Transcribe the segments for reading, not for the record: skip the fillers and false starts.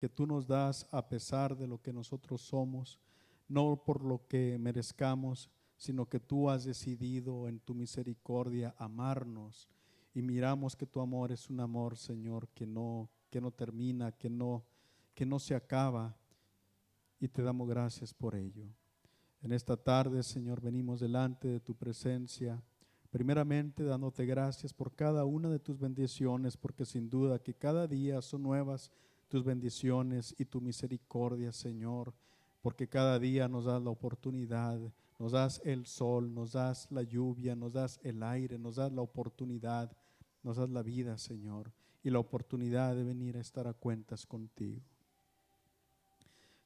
que tú nos das a pesar de lo que nosotros somos, no por lo que merezcamos, sino que tú has decidido en tu misericordia amarnos, y miramos que tu amor es un amor, Señor, que no termina, que no se acaba, y te damos gracias por ello. En esta tarde, Señor, venimos delante de tu presencia, primeramente dándote gracias por cada una de tus bendiciones, porque sin duda que cada día son nuevas tus bendiciones y tu misericordia, Señor, porque cada día nos das la oportunidad, nos das el sol, nos das la lluvia, nos das el aire, nos das la oportunidad, nos das la vida, Señor, y la oportunidad de venir a estar a cuentas contigo.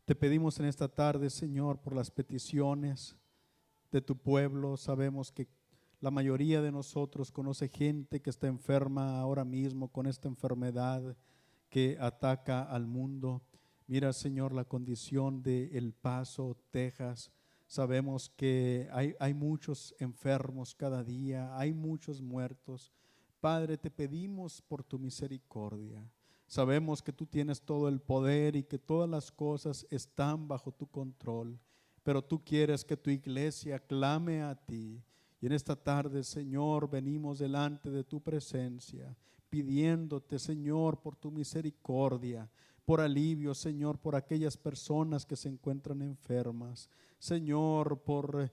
Te pedimos en esta tarde, Señor, por las peticiones de tu pueblo. Sabemos que la mayoría de nosotros conoce gente que está enferma ahora mismo con esta enfermedad que ataca al mundo. Mira, Señor, la condición de El Paso, Texas. Sabemos que hay muchos enfermos cada día, hay muchos muertos. Padre, te pedimos por tu misericordia. Sabemos que tú tienes todo el poder y que todas las cosas están bajo tu control, pero tú quieres que tu iglesia clame a ti. Y en esta tarde, Señor, venimos delante de tu presencia, pidiéndote, Señor, por tu misericordia, por alivio, Señor, por aquellas personas que se encuentran enfermas. Señor, por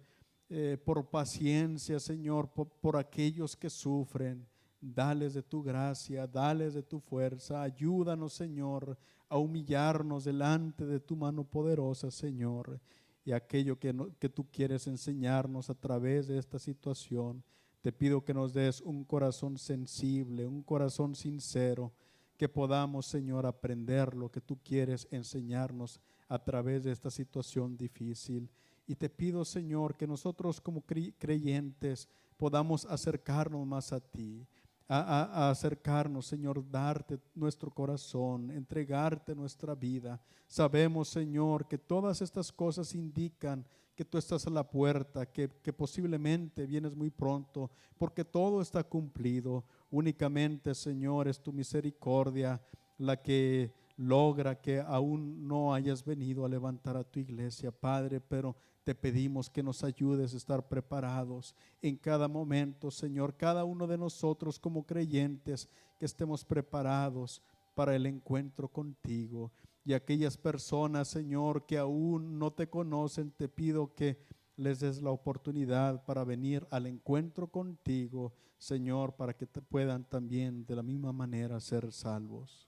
paciencia, Señor, por aquellos que sufren. Dales de tu gracia, dales de tu fuerza. Ayúdanos, Señor, a humillarnos delante de tu mano poderosa, Señor. Y aquello que tú quieres enseñarnos a través de esta situación, te pido que nos des un corazón sensible, un corazón sincero, que podamos, Señor, aprender lo que tú quieres enseñarnos a través de esta situación difícil. Y te pido, Señor, que nosotros como creyentes podamos acercarnos más a ti, a acercarnos, Señor, darte nuestro corazón, entregarte nuestra vida. Sabemos, Señor, que todas estas cosas indican que tú estás a la puerta, que posiblemente vienes muy pronto, porque todo está cumplido. Únicamente, Señor, es tu misericordia la que logra que aún no hayas venido a levantar a tu iglesia, Padre, pero te pedimos que nos ayudes a estar preparados en cada momento, Señor, cada uno de nosotros como creyentes, que estemos preparados para el encuentro contigo. Y aquellas personas, Señor, que aún no te conocen, te pido que les des la oportunidad para venir al encuentro contigo, Señor, para que te puedan también de la misma manera ser salvos.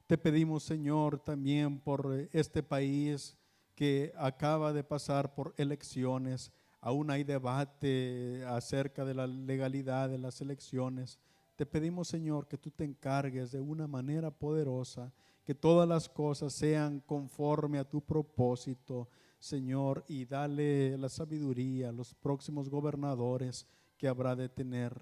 Te pedimos, Señor, también por este país que acaba de pasar por elecciones. Aún hay debate acerca de la legalidad de las elecciones. Te pedimos, Señor, que tú te encargues de una manera poderosa, que todas las cosas sean conforme a tu propósito, Señor, y dale la sabiduría a los próximos gobernadores que habrá de tener,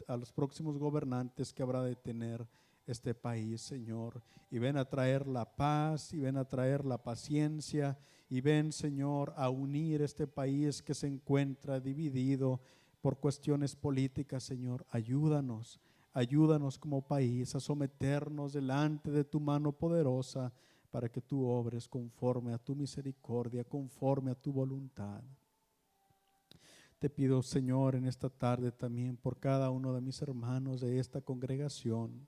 a los próximos gobernantes que habrá de tener este país, Señor, y ven a traer la paz, y ven a traer la paciencia, y ven, Señor, a unir este país que se encuentra dividido por cuestiones políticas, Señor. Ayúdanos como país a someternos delante de tu mano poderosa, para que tú obres conforme a tu misericordia, conforme a tu voluntad. Te pido, Señor, en esta tarde también por cada uno de mis hermanos de esta congregación.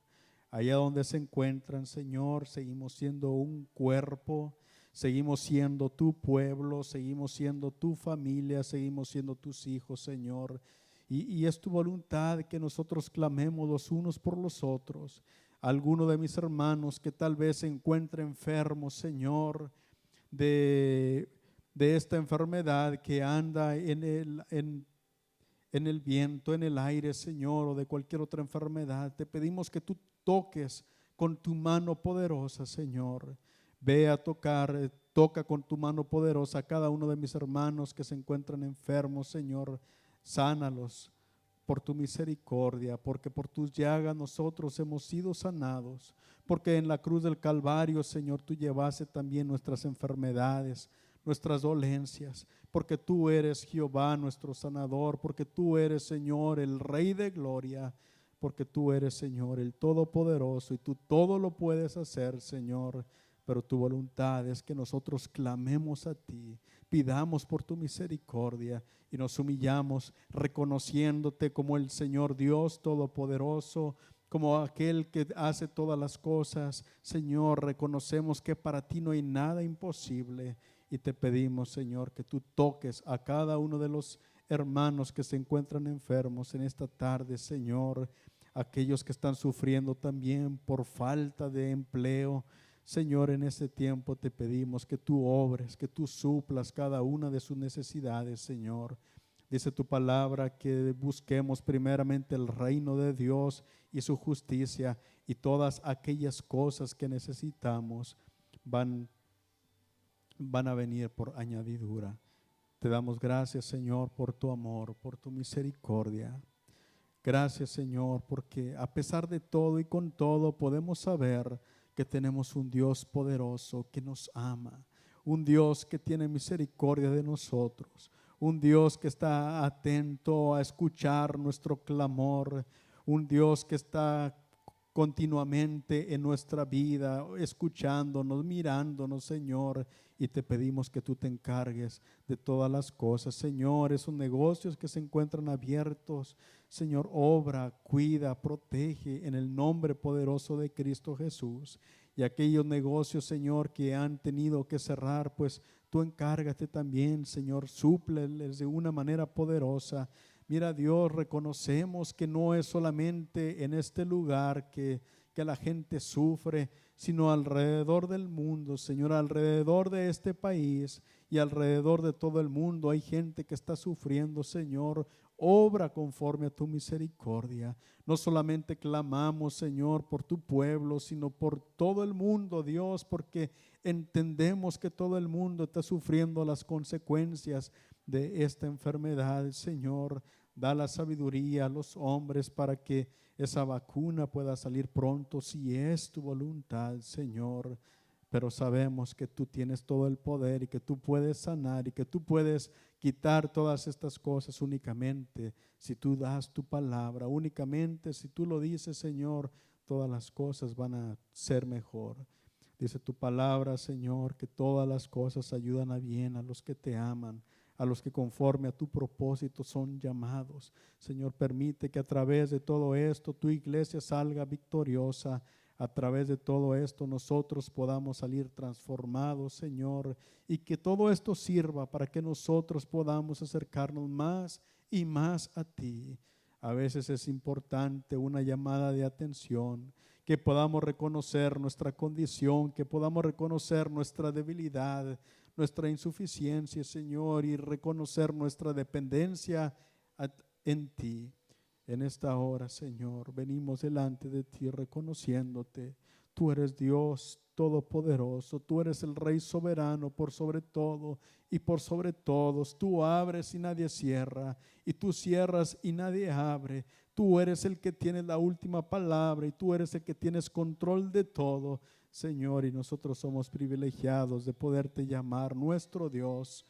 Allá donde se encuentran, Señor, seguimos siendo un cuerpo, seguimos siendo tu pueblo, seguimos siendo tu familia, seguimos siendo tus hijos, Señor. Y es tu voluntad que nosotros clamemos los unos por los otros. Alguno de mis hermanos que tal vez se encuentre enfermo, Señor, de esta enfermedad que anda en el viento, en el aire, Señor, o de cualquier otra enfermedad, te pedimos que tú toques con tu mano poderosa, Señor. Ve a tocar, toca con tu mano poderosa a cada uno de mis hermanos que se encuentran enfermos, Señor. Sánalos por tu misericordia, porque por tus llagas nosotros hemos sido sanados, porque en la cruz del Calvario, Señor, tú llevaste también nuestras enfermedades, nuestras dolencias, porque tú eres Jehová nuestro sanador, porque tú eres, Señor, el Rey de gloria, porque tú eres, Señor, el Todopoderoso y tú todo lo puedes hacer, Señor. Pero tu voluntad es que nosotros clamemos a ti, pidamos por tu misericordia y nos humillamos reconociéndote como el Señor Dios Todopoderoso, como aquel que hace todas las cosas. Señor, reconocemos que para ti no hay nada imposible y te pedimos, Señor, que tú toques a cada uno de los hermanos que se encuentran enfermos en esta tarde, Señor, aquellos que están sufriendo también por falta de empleo. Señor, en este tiempo te pedimos que tú obres, que tú suplas cada una de sus necesidades, Señor. Dice tu palabra que busquemos primeramente el reino de Dios y su justicia, y todas aquellas cosas que necesitamos van a venir por añadidura. Te damos gracias, Señor, por tu amor, por tu misericordia. Gracias, Señor, porque a pesar de todo y con todo podemos saber que tenemos un Dios poderoso que nos ama, un Dios que tiene misericordia de nosotros, un Dios que está atento a escuchar nuestro clamor, un Dios que está continuamente en nuestra vida, escuchándonos, mirándonos, Señor, y te pedimos que tú te encargues de todas las cosas. Señor, esos negocios que se encuentran abiertos, Señor, obra, cuida, protege en el nombre poderoso de Cristo Jesús. Y aquellos negocios, Señor, que han tenido que cerrar, pues tú encárgate también, Señor, súpleles de una manera poderosa. Mira, Dios, reconocemos que no es solamente en este lugar que la gente sufre, sino alrededor del mundo, Señor, alrededor de este país y alrededor de todo el mundo hay gente que está sufriendo, Señor. Obra conforme a tu misericordia. No solamente clamamos, Señor, por tu pueblo, sino por todo el mundo, Dios, porque entendemos que todo el mundo está sufriendo las consecuencias de esta enfermedad. Señor, da la sabiduría a los hombres para que esa vacuna pueda salir pronto, si es tu voluntad, Señor. Pero sabemos que tú tienes todo el poder y que tú puedes sanar y que tú puedes quitar todas estas cosas únicamente si tú das tu palabra, únicamente si tú lo dices, Señor, todas las cosas van a ser mejor. Dice tu palabra, Señor, que todas las cosas ayudan a bien a los que te aman, a los que conforme a tu propósito son llamados. Señor, permite que a través de todo esto tu iglesia salga victoriosa. A través de todo esto nosotros podamos salir transformados, Señor, y que todo esto sirva para que nosotros podamos acercarnos más y más a ti. A veces es importante una llamada de atención, que podamos reconocer nuestra condición, que podamos reconocer nuestra debilidad, nuestra insuficiencia, Señor, y reconocer nuestra dependencia en ti. En esta hora, Señor, venimos delante de ti reconociéndote. Tú eres Dios todopoderoso, tú eres el Rey soberano por sobre todo y por sobre todos. Tú abres y nadie cierra, y tú cierras y nadie abre. Tú eres el que tiene la última palabra y tú eres el que tienes control de todo, Señor, y nosotros somos privilegiados de poderte llamar nuestro Dios,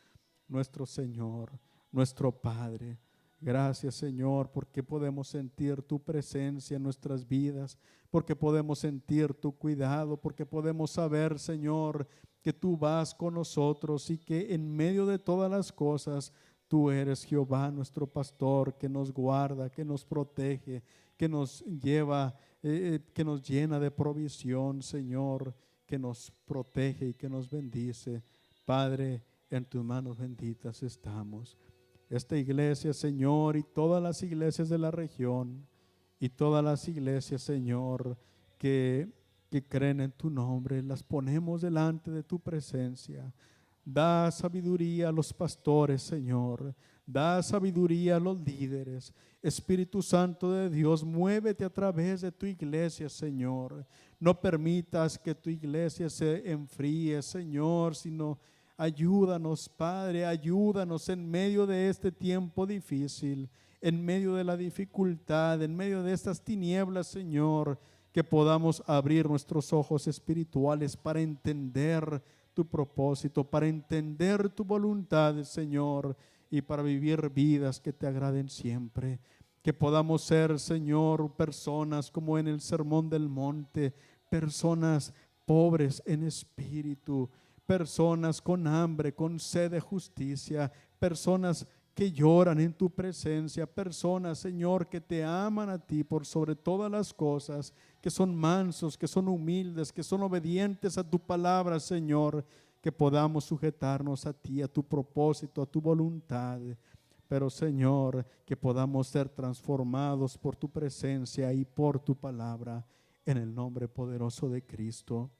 nuestro Señor, nuestro Padre. Gracias, Señor, porque podemos sentir tu presencia en nuestras vidas, porque podemos sentir tu cuidado, porque podemos saber, Señor, que tú vas con nosotros y que en medio de todas las cosas tú eres Jehová, nuestro pastor, que nos guarda, que nos protege, que nos lleva, que nos llena de provisión, Señor, que nos protege y que nos bendice. Padre, en tus manos benditas estamos. Esta iglesia, Señor, y todas las iglesias de la región, y todas las iglesias, Señor, que creen en tu nombre, las ponemos delante de tu presencia. Da sabiduría a los pastores, Señor. Da sabiduría a los líderes. Espíritu Santo de Dios, muévete a través de tu iglesia, Señor. No permitas que tu iglesia se enfríe, Señor, sino ayúdanos, Padre, ayúdanos en medio de este tiempo difícil, en medio de la dificultad, en medio de estas tinieblas, Señor, que podamos abrir nuestros ojos espirituales para entender tu propósito, para entender tu voluntad, Señor, y para vivir vidas que te agraden siempre. que podamos ser, Señor, personas como en el Sermón del Monte, personas pobres en espíritu, personas con hambre, con sed de justicia, personas que lloran en tu presencia, personas, Señor, que te aman a ti por sobre todas las cosas, que son mansos, que son humildes, que son obedientes a tu palabra, Señor, que podamos sujetarnos a ti, a tu propósito, a tu voluntad. Pero, Señor, que podamos ser transformados por tu presencia y por tu palabra, en el nombre poderoso de Cristo.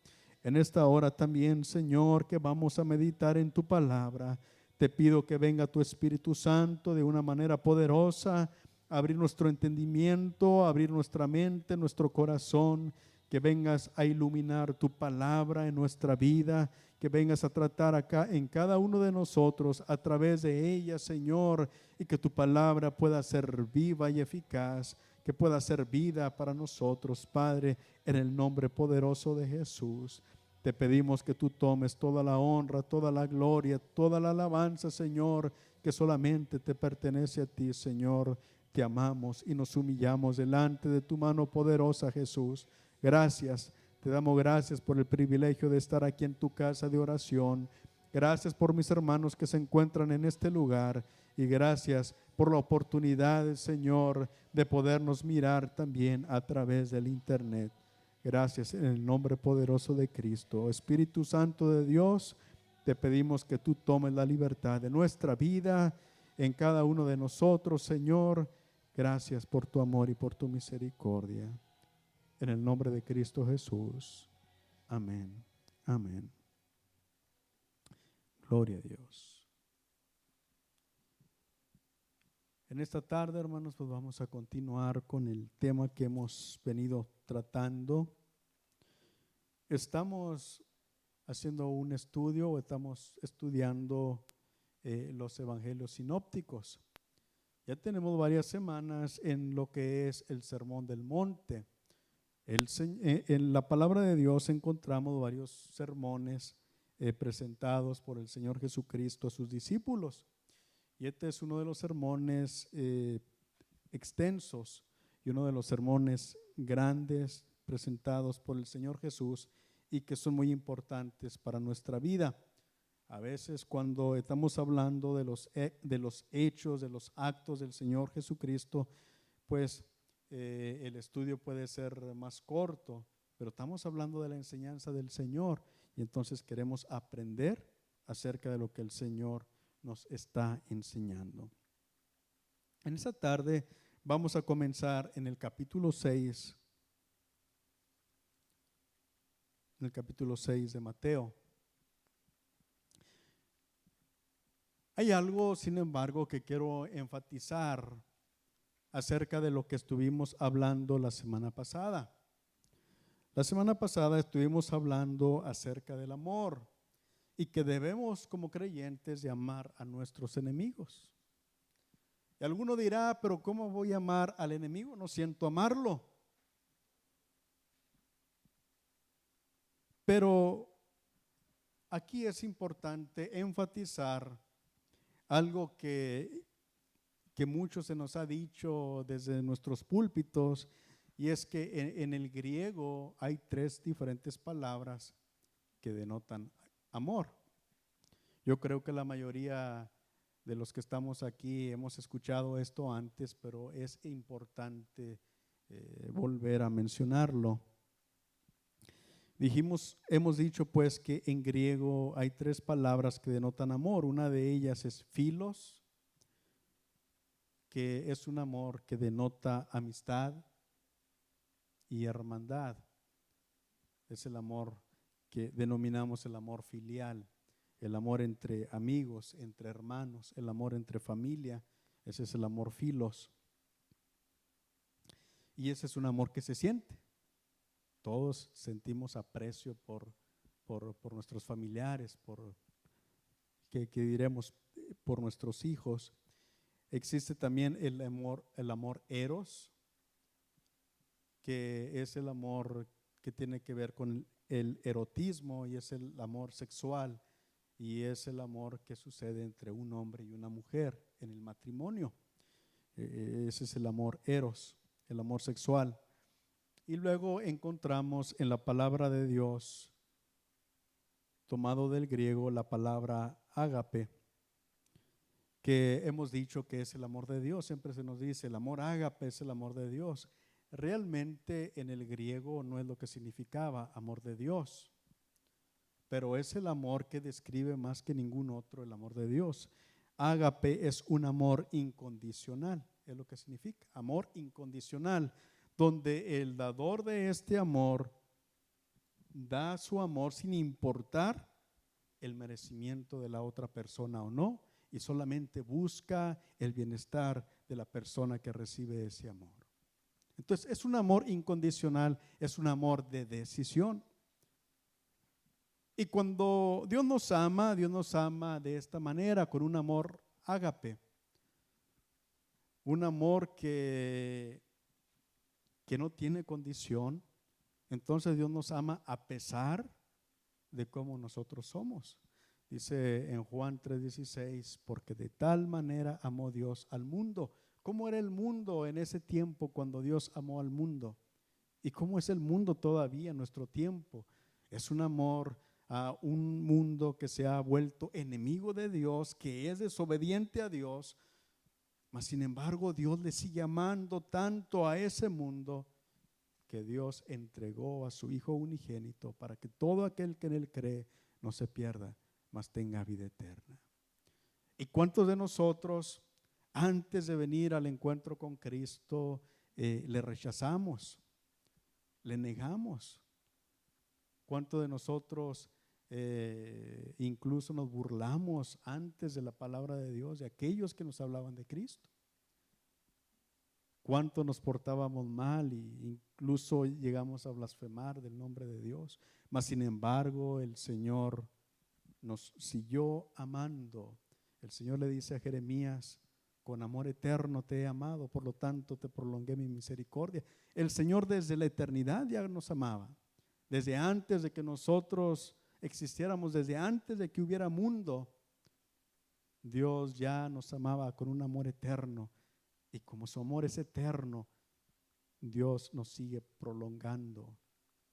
En esta hora también, Señor, que vamos a meditar en tu palabra, te pido que venga tu Espíritu Santo de una manera poderosa, abrir nuestro entendimiento, abrir nuestra mente, nuestro corazón, que vengas a iluminar tu palabra en nuestra vida, que vengas a tratar acá en cada uno de nosotros a través de ella, Señor, y que tu palabra pueda ser viva y eficaz, que pueda ser vida para nosotros, Padre, en el nombre poderoso de Jesús. Te pedimos que tú tomes toda la honra, toda la gloria, toda la alabanza, Señor, que solamente te pertenece a ti, Señor. Te amamos y nos humillamos delante de tu mano poderosa, Jesús. Gracias, te damos gracias por el privilegio de estar aquí en tu casa de oración. Gracias por mis hermanos que se encuentran en este lugar y gracias por la oportunidad, Señor, de podernos mirar también a través del internet. Gracias en el nombre poderoso de Cristo. Espíritu Santo de Dios, te pedimos que tú tomes la libertad de nuestra vida en cada uno de nosotros, Señor. Gracias por tu amor y por tu misericordia. En el nombre de Cristo Jesús. Amén. Amén. Gloria a Dios. En esta tarde, hermanos, pues vamos a continuar con el tema que hemos venido tratando. Estamos haciendo un estudio o estamos estudiando los evangelios sinópticos. Ya tenemos varias semanas en lo que es el Sermón del Monte. En la palabra de Dios encontramos varios sermones presentados por el Señor Jesucristo a sus discípulos. Y este es uno de los sermones extensos y uno de los sermones grandes presentados por el Señor Jesús y que son muy importantes para nuestra vida. A veces cuando estamos hablando de los hechos, de los actos del Señor Jesucristo, pues el estudio puede ser más corto, pero estamos hablando de la enseñanza del Señor y entonces queremos aprender acerca de lo que el Señor nos está enseñando. En esta tarde vamos a comenzar en el capítulo 6, en el capítulo 6 de Mateo. Hay algo, sin embargo, que quiero enfatizar acerca de lo que estuvimos hablando la semana pasada. La semana pasada estuvimos hablando acerca del amor y que debemos como creyentes de amar a nuestros enemigos. Y alguno dirá, pero ¿cómo voy a amar al enemigo? No siento amarlo. Pero aquí es importante enfatizar algo que mucho se nos ha dicho desde nuestros púlpitos, y es que en el griego hay 3 diferentes palabras que denotan amor. Yo creo que la mayoría de los que estamos aquí hemos escuchado esto antes, pero es importante volver a mencionarlo. Hemos dicho pues que en griego hay 3 palabras que denotan amor. Una de ellas es philos, que es un amor que denota amistad y hermandad. Es el amor que denominamos el amor filial, el amor entre amigos, entre hermanos, el amor entre familia. Ese es el amor philos. Y ese es un amor que se siente. Todos sentimos aprecio por nuestros familiares, que diremos por nuestros hijos. Existe también el amor eros, que es el amor que tiene que ver con el erotismo y es el amor sexual y es el amor que sucede entre un hombre y una mujer en el matrimonio. Ese es el amor eros, el amor sexual. Y luego encontramos en la palabra de Dios, tomado del griego, la palabra ágape, que hemos dicho que es el amor de Dios. Siempre se nos dice el amor ágape es el amor de Dios. Realmente en el griego no es lo que significaba amor de Dios, pero es el amor que describe más que ningún otro el amor de Dios. Ágape es un amor incondicional, es lo que significa, amor incondicional, donde el dador de este amor da su amor sin importar el merecimiento de la otra persona o no, y solamente busca el bienestar de la persona que recibe ese amor. Entonces es un amor incondicional, es un amor de decisión. Y cuando Dios nos ama de esta manera, con un amor ágape, un amor que no tiene condición. Entonces Dios nos ama a pesar de cómo nosotros somos. Dice en Juan 3:16, porque de tal manera amó Dios al mundo. ¿Cómo era el mundo en ese tiempo cuando Dios amó al mundo? ¿Y cómo es el mundo todavía en nuestro tiempo? Es un amor a un mundo que se ha vuelto enemigo de Dios, que es desobediente a Dios, mas sin embargo Dios le sigue amando tanto a ese mundo que Dios entregó a su Hijo unigénito para que todo aquel que en Él cree no se pierda, mas tenga vida eterna. ¿Y cuántos de nosotros antes de venir al encuentro con Cristo le rechazamos, le negamos? ¿Cuántos de nosotros incluso nos burlamos antes de la palabra de Dios, de aquellos que nos hablaban de Cristo? ¿Cuánto nos portábamos mal e incluso llegamos a blasfemar del nombre de Dios? Mas sin embargo el Señor nos siguió amando. El Señor le dice a Jeremías, con amor eterno te he amado, por lo tanto te prolongué mi misericordia. El Señor desde la eternidad ya nos amaba. Desde antes de que nosotros existiéramos, desde antes de que hubiera mundo, Dios ya nos amaba con un amor eterno. Y como su amor es eterno, Dios nos sigue prolongando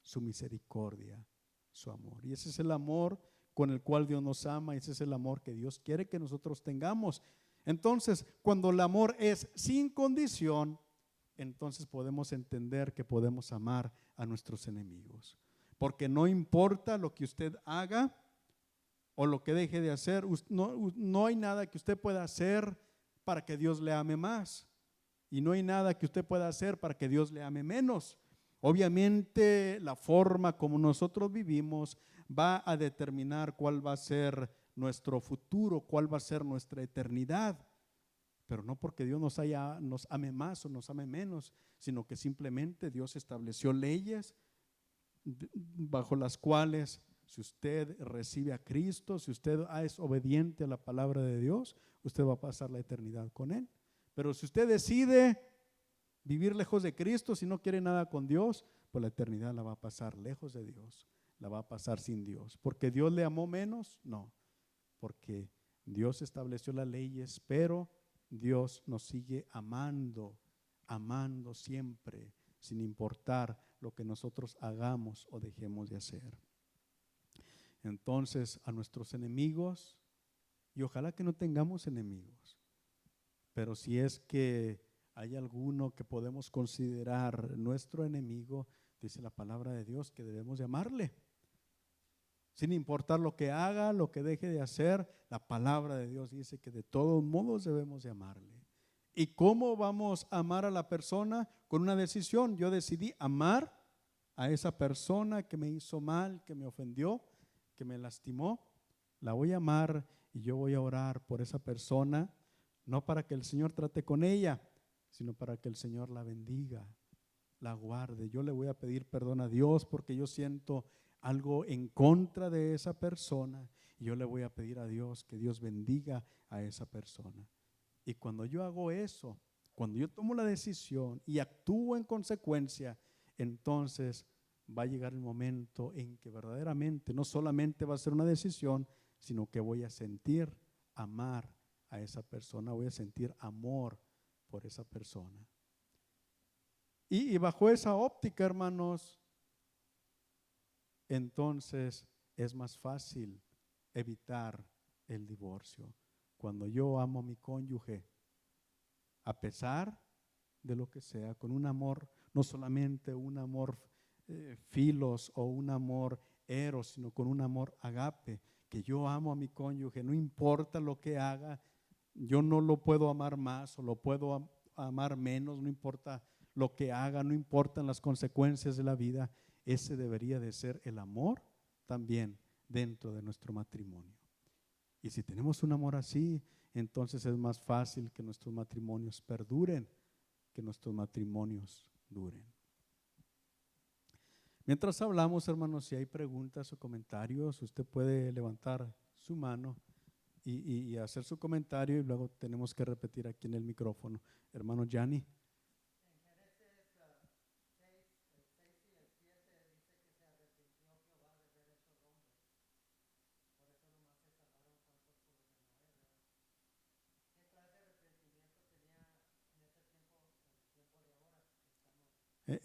su misericordia, su amor. Y ese es el amor con el cual Dios nos ama, y ese es el amor que Dios quiere que nosotros tengamos. Entonces, cuando el amor es sin condición, entonces podemos entender que podemos amar a nuestros enemigos. Porque no importa lo que usted haga o lo que deje de hacer, no hay nada que usted pueda hacer para que Dios le ame más. Y no hay nada que usted pueda hacer para que Dios le ame menos. Obviamente la forma como nosotros vivimos va a determinar cuál va a ser nuestro futuro, cuál va a ser nuestra eternidad. Pero no porque Dios nos ame más o nos ame menos, sino que simplemente Dios estableció leyes bajo las cuales, si usted recibe a Cristo, si usted es obediente a la palabra de Dios, usted va a pasar la eternidad con Él. Pero si usted decide vivir lejos de Cristo, si no quiere nada con Dios, pues la eternidad la va a pasar lejos de Dios, la va a pasar sin Dios. ¿Porque Dios le amó menos? No, porque Dios estableció las leyes, pero Dios nos sigue amando, amando siempre, sin importar lo que nosotros hagamos o dejemos de hacer. Entonces, a nuestros enemigos, y ojalá que no tengamos enemigos, pero si es que hay alguno que podemos considerar nuestro enemigo, dice la palabra de Dios que debemos de amarle. Sin importar lo que haga, lo que deje de hacer, la palabra de Dios dice que de todos modos debemos de amarle. ¿Y cómo vamos a amar a la persona? Con una decisión. Yo decidí amar a esa persona que me hizo mal, que me ofendió, que me lastimó. La voy a amar y yo voy a orar por esa persona. No para que el Señor trate con ella, sino para que el Señor la bendiga, la guarde. Yo le voy a pedir perdón a Dios porque yo siento algo en contra de esa persona, y yo le voy a pedir a Dios que Dios bendiga a esa persona. Y cuando yo hago eso, cuando yo tomo la decisión y actúo en consecuencia, entonces va a llegar el momento en que verdaderamente no solamente va a ser una decisión, sino que voy a sentir amar a esa persona, voy a sentir amor por esa persona. Y bajo esa óptica, hermanos, entonces es más fácil evitar el divorcio. Cuando yo amo a mi cónyuge, a pesar de lo que sea, con un amor, no solamente un amor filos o un amor eros, sino con un amor agape, que yo amo a mi cónyuge, no importa lo que haga, yo no lo puedo amar más o lo puedo amar menos, no importa lo que haga, no importan las consecuencias de la vida. Ese debería de ser el amor también dentro de nuestro matrimonio. Y si tenemos un amor así, entonces es más fácil que nuestros matrimonios perduren, que nuestros matrimonios duren. Mientras hablamos, hermanos, si hay preguntas o comentarios, usted puede levantar su mano y hacer su comentario, y luego tenemos que repetir aquí en el micrófono. Hermano Gianni.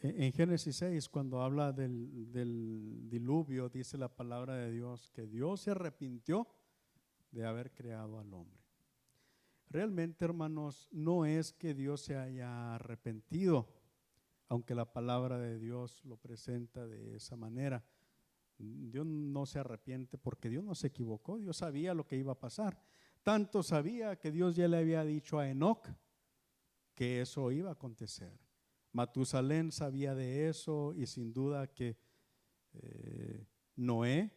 En Génesis 6, cuando habla del diluvio, dice la palabra de Dios que Dios se arrepintió de haber creado al hombre. Realmente, hermanos, no es que Dios se haya arrepentido, aunque la palabra de Dios lo presenta de esa manera. Dios no se arrepiente porque Dios no se equivocó, Dios sabía lo que iba a pasar. Tanto sabía que Dios ya le había dicho a Enoc que eso iba a acontecer. Matusalén sabía de eso, y sin duda que Noé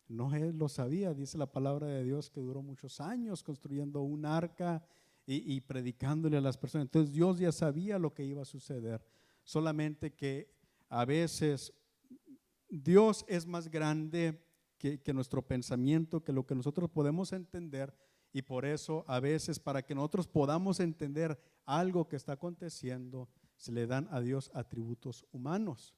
lo sabía. Dice la palabra de Dios que duró muchos años construyendo un arca y predicándole a las personas. Entonces Dios ya sabía lo que iba a suceder, solamente que a veces Dios es más grande que nuestro pensamiento, que lo que nosotros podemos entender, y por eso a veces, para que nosotros podamos entender algo que está aconteciendo, se le dan a Dios atributos humanos.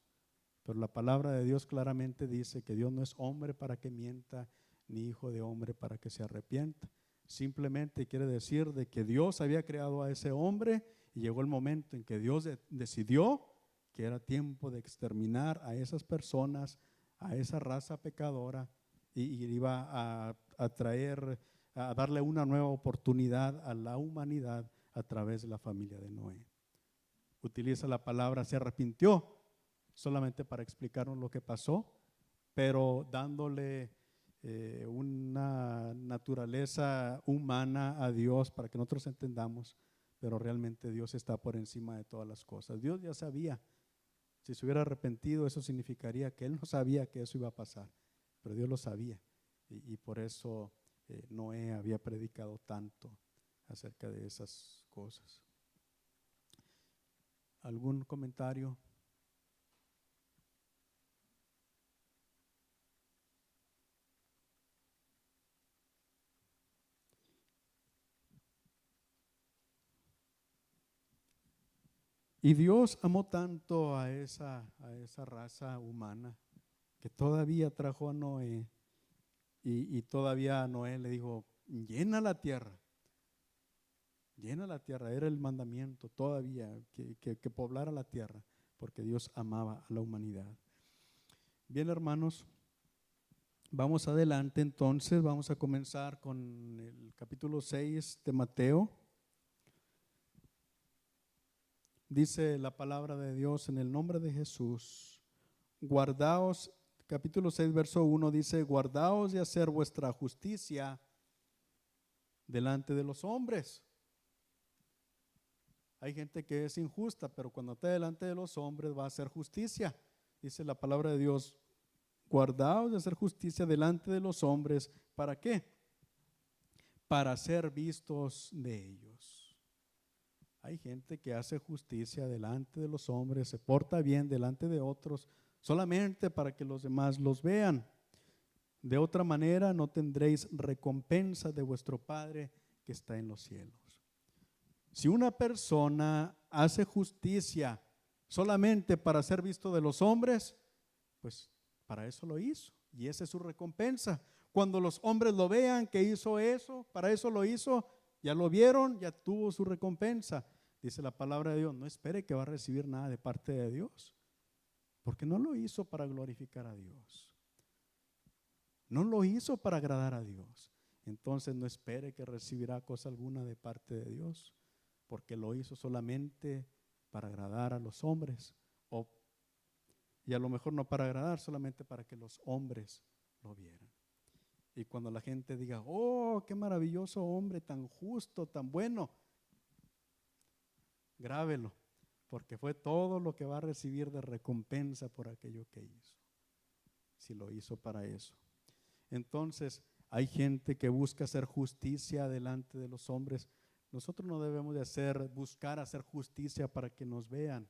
Pero la palabra de Dios claramente dice que Dios no es hombre para que mienta, ni hijo de hombre para que se arrepienta. Simplemente quiere decir de que Dios había creado a ese hombre, y llegó el momento en que Dios decidió que era tiempo de exterminar a esas personas, a esa raza pecadora, y iba a traer, a darle una nueva oportunidad a la humanidad a través de la familia de Noé. Utiliza la palabra se arrepintió solamente para explicarnos lo que pasó, pero dándole una naturaleza humana a Dios para que nosotros entendamos, pero realmente Dios está por encima de todas las cosas. Dios ya sabía. Si se hubiera arrepentido, eso significaría que Él no sabía que eso iba a pasar, pero Dios lo sabía, y por eso Noé había predicado tanto acerca de esas cosas. ¿Algún comentario? Y Dios amó tanto a esa raza humana que todavía trajo a Noé, y todavía a Noé le dijo, llena la tierra. Llena la tierra, era el mandamiento todavía, que poblara la tierra, porque Dios amaba a la humanidad. Bien, hermanos, vamos adelante entonces, vamos a comenzar con el capítulo 6 de Mateo. Dice la palabra de Dios en el nombre de Jesús, guardaos, capítulo 6, verso 1 dice, guardaos de hacer vuestra justicia delante de los hombres. Hay gente que es injusta, pero cuando está delante de los hombres va a hacer justicia. Dice la palabra de Dios, guardaos de hacer justicia delante de los hombres. ¿Para qué? Para ser vistos de ellos. Hay gente que hace justicia delante de los hombres, se porta bien delante de otros, solamente para que los demás los vean. De otra manera no tendréis recompensa de vuestro Padre que está en los cielos. Si una persona hace justicia solamente para ser visto de los hombres, pues para eso lo hizo, y esa es su recompensa. Cuando los hombres lo vean que hizo eso, para eso lo hizo, ya lo vieron, ya tuvo su recompensa. Dice la palabra de Dios, no espere que va a recibir nada de parte de Dios, porque no lo hizo para glorificar a Dios. No lo hizo para agradar a Dios. Entonces no espere que recibirá cosa alguna de parte de Dios, porque lo hizo solamente para agradar a los hombres, y a lo mejor no para agradar, solamente para que los hombres lo vieran. Y cuando la gente diga, oh, qué maravilloso hombre, tan justo, tan bueno, grábelo, porque fue todo lo que va a recibir de recompensa por aquello que hizo, si lo hizo para eso. Entonces, hay gente que busca hacer justicia delante de los hombres. Nosotros no debemos de buscar hacer justicia para que nos vean.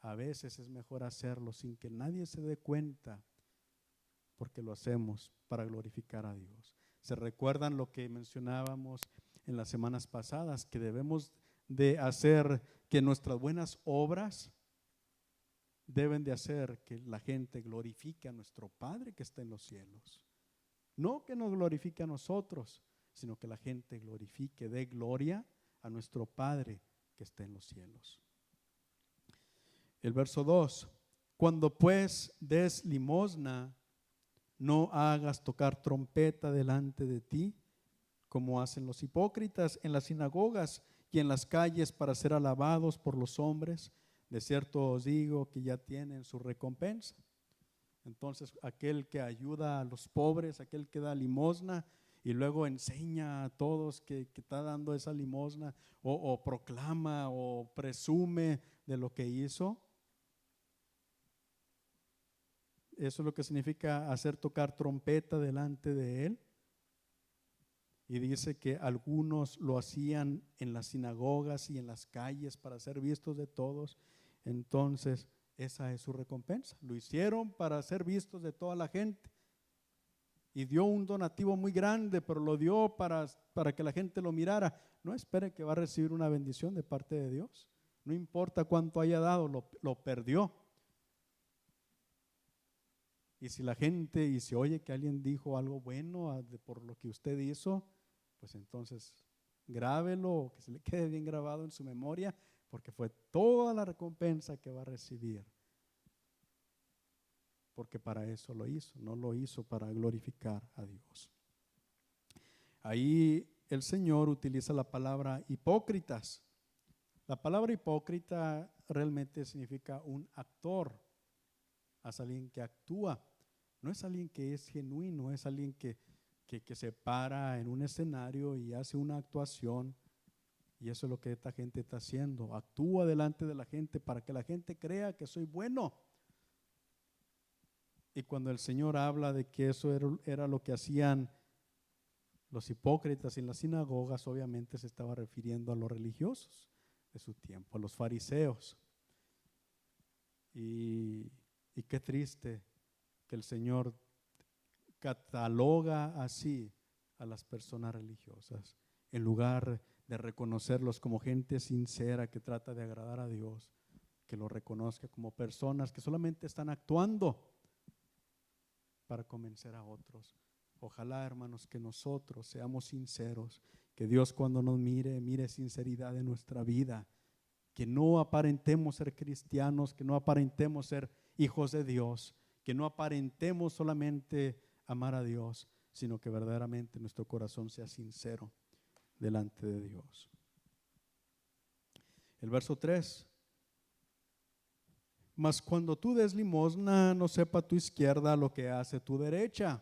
A veces es mejor hacerlo sin que nadie se dé cuenta, porque lo hacemos para glorificar a Dios. ¿Se recuerdan lo que mencionábamos en las semanas pasadas? Que debemos de hacer que nuestras buenas obras deben de hacer que la gente glorifique a nuestro Padre que está en los cielos. No que nos glorifique a nosotros, sino que la gente glorifique, dé gloria a nuestro Padre que está en los cielos. El verso 2, cuando pues des limosna, no hagas tocar trompeta delante de ti, como hacen los hipócritas en las sinagogas y en las calles para ser alabados por los hombres. De cierto os digo que ya tienen su recompensa. Entonces, aquel que ayuda a los pobres, aquel que da limosna y luego enseña a todos que está dando esa limosna, o proclama o presume de lo que hizo. Eso es lo que significa hacer tocar trompeta delante de él. Y dice que algunos lo hacían en las sinagogas y en las calles para ser vistos de todos. Entonces, esa es su recompensa. Lo hicieron para ser vistos de toda la gente. Y dio un donativo muy grande, pero lo dio para que la gente lo mirara. No espere que va a recibir una bendición de parte de Dios. No importa cuánto haya dado, lo perdió. Y si la gente, y si oye que alguien dijo algo bueno por lo que usted hizo, pues entonces grábelo, que se le quede bien grabado en su memoria, porque fue toda la recompensa que va a recibir. Porque para eso lo hizo, no lo hizo para glorificar a Dios. Ahí el Señor utiliza la palabra hipócritas. La palabra hipócrita realmente significa un actor. Es alguien que actúa, no es alguien que es genuino, es alguien que se para en un escenario y hace una actuación, y eso es lo que esta gente está haciendo. Actúa delante de la gente para que la gente crea que soy bueno. Y cuando el Señor habla de que eso era lo que hacían los hipócritas en las sinagogas, obviamente se estaba refiriendo a los religiosos de su tiempo, a los fariseos. Y qué triste que el Señor cataloga así a las personas religiosas, en lugar de reconocerlos como gente sincera que trata de agradar a Dios, que lo reconozca como personas que solamente están actuando para convencer a otros. Ojalá, hermanos, que nosotros seamos sinceros, que Dios cuando nos mire sinceridad en nuestra vida, que no aparentemos ser cristianos, que no aparentemos ser hijos de Dios, que no aparentemos solamente amar a Dios, sino que verdaderamente nuestro corazón sea sincero delante de Dios. El verso 3. Mas cuando tú des limosna, no sepa tu izquierda lo que hace tu derecha,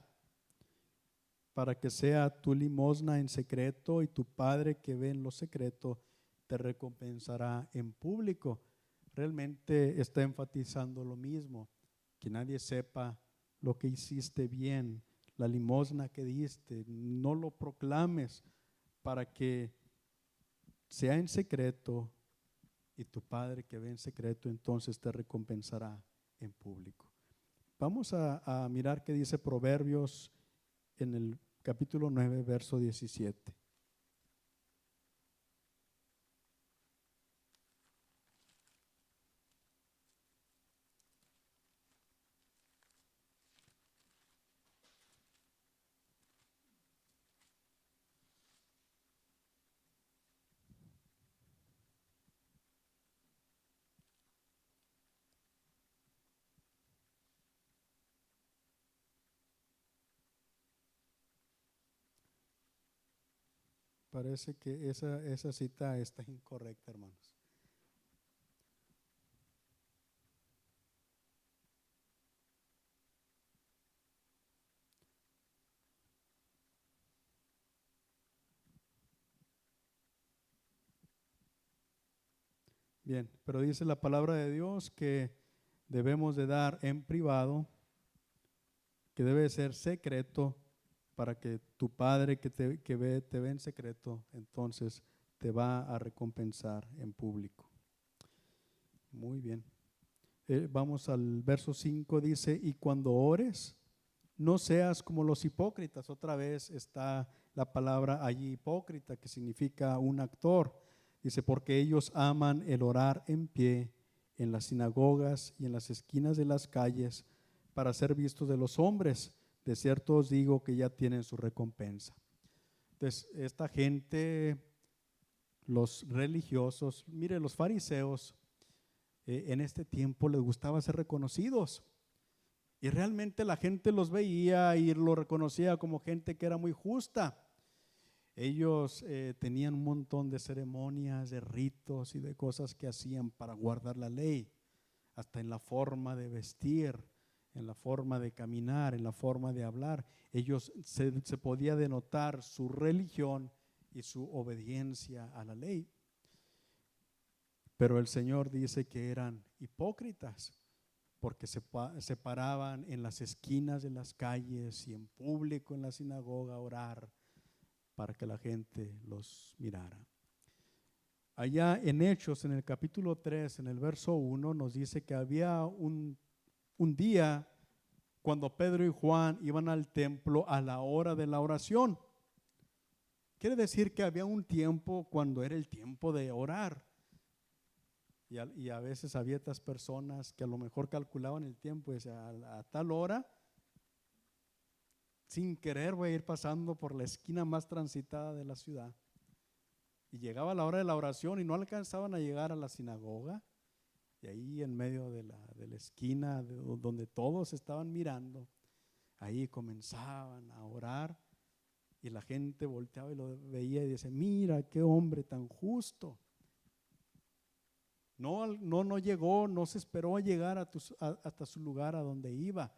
para que sea tu limosna en secreto, y tu Padre que ve en lo secreto te recompensará en público. Realmente está enfatizando lo mismo, que nadie sepa lo que hiciste bien, la limosna que diste, no lo proclames, para que sea en secreto, y tu Padre que ve en secreto entonces te recompensará en público. Vamos a mirar qué dice Proverbios en el capítulo 9, verso 17. parece que esa cita está incorrecta, hermanos. Bien, pero dice la palabra de Dios que debemos de dar en privado, que debe ser secreto, para que tu Padre te ve en secreto, entonces te va a recompensar en público. Muy bien. Vamos al verso 5, dice, y cuando ores, no seas como los hipócritas. Otra vez está la palabra allí hipócrita, que significa un actor. Dice, porque ellos aman el orar en pie en las sinagogas y en las esquinas de las calles para ser vistos de los hombres. De cierto os digo que ya tienen su recompensa. Entonces, esta gente, los religiosos, mire, los fariseos, en este tiempo les gustaba ser reconocidos. Y realmente la gente los veía y lo reconocía como gente que era muy justa. Ellos tenían un montón de ceremonias, de ritos y de cosas que hacían para guardar la ley, hasta en la forma de vestir, en la forma de caminar, en la forma de hablar. Ellos se podía denotar su religión y su obediencia a la ley. Pero el Señor dice que eran hipócritas, porque se paraban en las esquinas de las calles y en público en la sinagoga a orar para que la gente los mirara. Allá en Hechos, en el capítulo 3, en el verso 1, nos dice que había un día cuando Pedro y Juan iban al templo a la hora de la oración. Quiere decir que había un tiempo cuando era el tiempo de orar. Y a veces había estas personas que a lo mejor calculaban el tiempo y decían, a tal hora, sin querer voy a ir pasando por la esquina más transitada de la ciudad. Y llegaba la hora de la oración y no alcanzaban a llegar a la sinagoga. Y ahí en medio de la esquina donde todos estaban mirando, ahí comenzaban a orar y la gente volteaba y lo veía y decía, mira qué hombre tan justo. No llegó, no se esperó a llegar hasta su lugar a donde iba.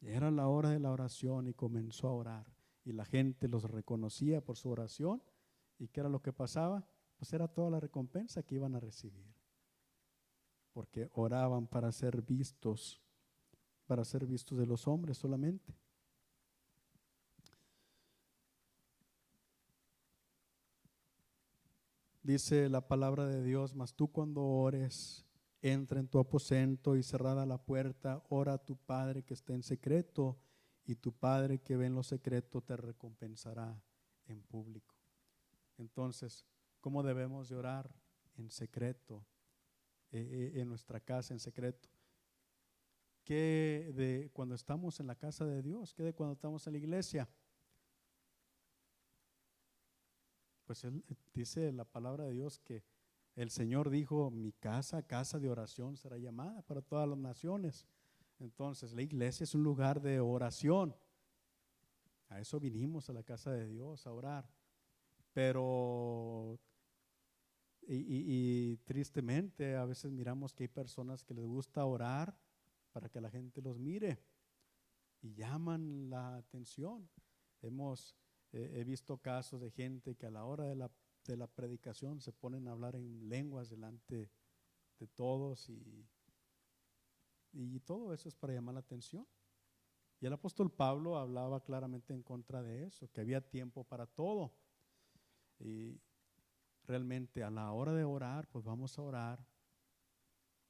Era la hora de la oración y comenzó a orar. Y la gente los reconocía por su oración. ¿Y qué era lo que pasaba? Pues era toda la recompensa que iban a recibir. Porque oraban para ser vistos de los hombres solamente. Dice la palabra de Dios, mas tú cuando ores, entra en tu aposento y cerrada la puerta, ora a tu Padre que está en secreto, y tu Padre que ve en lo secreto te recompensará en público. Entonces, ¿cómo debemos de orar? En secreto, en nuestra casa en secreto. ¿Qué de cuando estamos en la casa de Dios? ¿Qué de cuando estamos en la iglesia? Pues dice la palabra de Dios que el Señor dijo, mi casa, casa de oración será llamada para todas las naciones. Entonces la iglesia es un lugar de oración. A eso vinimos a la casa de Dios, a orar. Pero, y tristemente a veces miramos que hay personas que les gusta orar para que la gente los mire y llaman la atención. He visto casos de gente que a la hora de la predicación se ponen a hablar en lenguas delante de todos y todo eso es para llamar la atención. Y el apóstol Pablo hablaba claramente en contra de eso, que había tiempo para todo. Y realmente a la hora de orar, pues vamos a orar.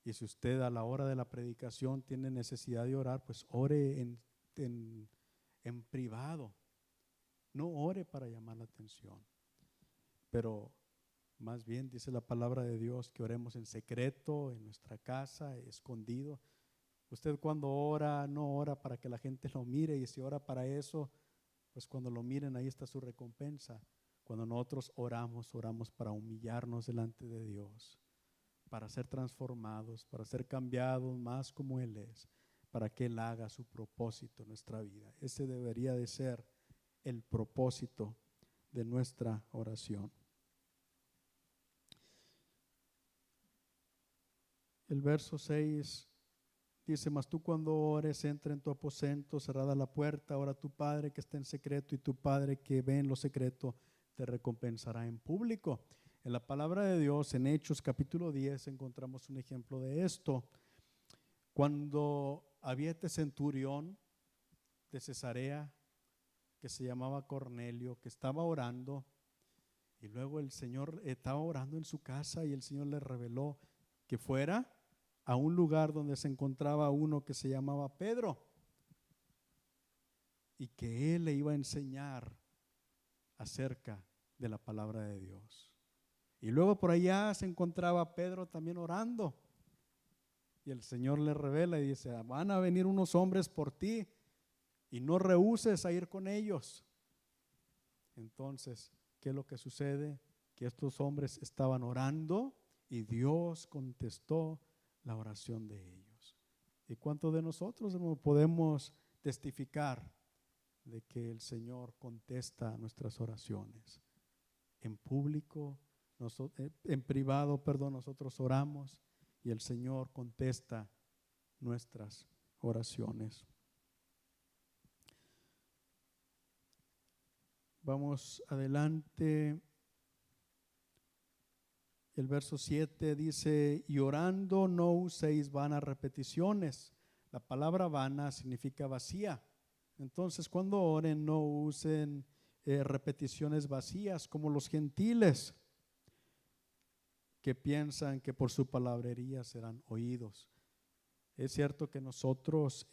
Y si usted a la hora de la predicación tiene necesidad de orar, pues ore en privado. No ore para llamar la atención, pero más bien dice la palabra de Dios que oremos en secreto, en nuestra casa, escondido. Usted cuando ora, no ora para que la gente lo mire, y si ora para eso, pues cuando lo miren ahí está su recompensa. Cuando nosotros oramos, oramos para humillarnos delante de Dios, para ser transformados, para ser cambiados más como Él es, para que Él haga su propósito en nuestra vida. Ese debería de ser el propósito de nuestra oración. El verso 6 dice: mas tú cuando ores, entra en tu aposento, cerrada la puerta, ora a tu Padre que está en secreto, y tu Padre que ve en lo secreto te recompensará en público. En la palabra de Dios, en Hechos capítulo 10, encontramos un ejemplo de esto. Cuando había este centurión de Cesarea que se llamaba Cornelio, que estaba orando, y luego el Señor estaba orando en su casa y el Señor le reveló que fuera a un lugar donde se encontraba uno que se llamaba Pedro y que él le iba a enseñar acerca de la palabra de Dios. Y luego por allá se encontraba Pedro también orando y el Señor le revela y dice: van a venir unos hombres por ti y no rehuses a ir con ellos. Entonces, ¿qué es lo que sucede? Que estos hombres estaban orando y Dios contestó la oración de ellos. ¿Y cuántos de nosotros podemos testificar de que el Señor contesta nuestras oraciones? En público, en privado, nosotros oramos y el Señor contesta nuestras oraciones. Vamos adelante. El verso 7 dice: y orando no uséis vanas repeticiones. La palabra vana significa vacía. Entonces, cuando oren, no usen repeticiones vacías como los gentiles, que piensan que por su palabrería serán oídos. Es cierto que nosotros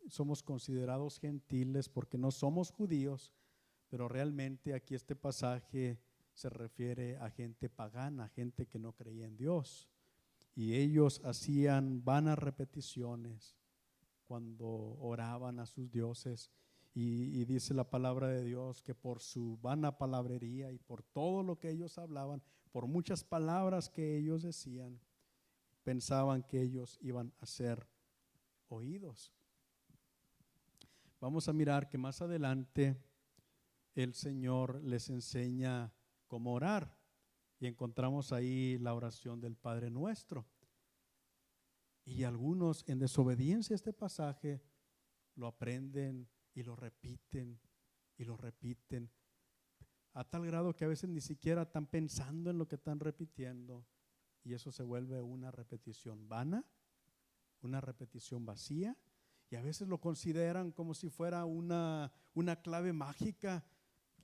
somos considerados gentiles porque no somos judíos, pero realmente aquí este pasaje se refiere a gente pagana, gente que no creía en Dios. Y ellos hacían vanas repeticiones cuando oraban a sus dioses. Y dice la palabra de Dios que por su vana palabrería y por todo lo que ellos hablaban, por muchas palabras que ellos decían, pensaban que ellos iban a ser oídos. Vamos a mirar que más adelante el Señor les enseña cómo orar y encontramos ahí la oración del Padre Nuestro. Y algunos, en desobediencia a este pasaje, lo aprenden y lo repiten y lo repiten, a tal grado que a veces ni siquiera están pensando en lo que están repitiendo, y eso se vuelve una repetición vana, una repetición vacía, y a veces lo consideran como si fuera una clave mágica,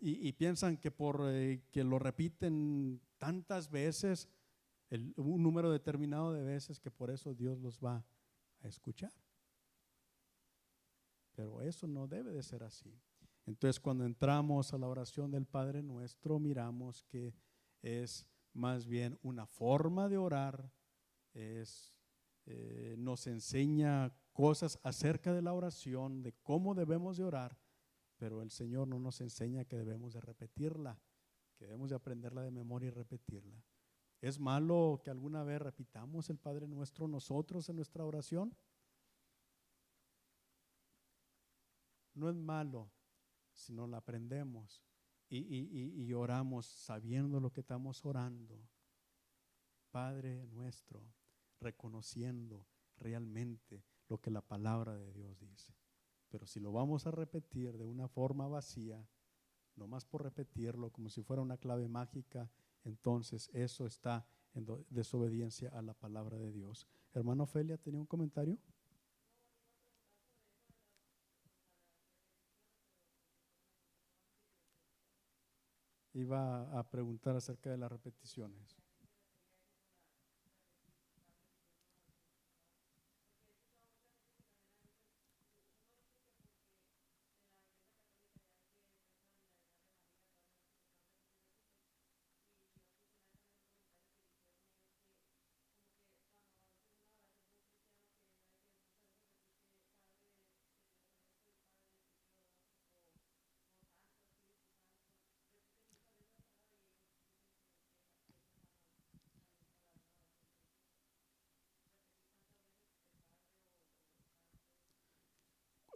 y piensan que por que lo repiten tantas veces, un número determinado de veces, que por eso Dios los va a escuchar. Pero eso no debe de ser así. Entonces, cuando entramos a la oración del Padre Nuestro, miramos que es más bien una forma de orar, nos enseña cosas acerca de la oración, de cómo debemos de orar, pero el Señor no nos enseña que debemos de repetirla, que debemos de aprenderla de memoria y repetirla. ¿Es malo que alguna vez repitamos el Padre Nuestro nosotros en nuestra oración? No es malo si no la aprendemos y oramos sabiendo lo que estamos orando. Padre Nuestro, reconociendo realmente lo que la palabra de Dios dice. Pero si lo vamos a repetir de una forma vacía, nomás por repetirlo como si fuera una clave mágica, entonces eso está en desobediencia a la palabra de Dios. Hermano Ofelia, ¿tenía un comentario? Iba a preguntar acerca de las repeticiones.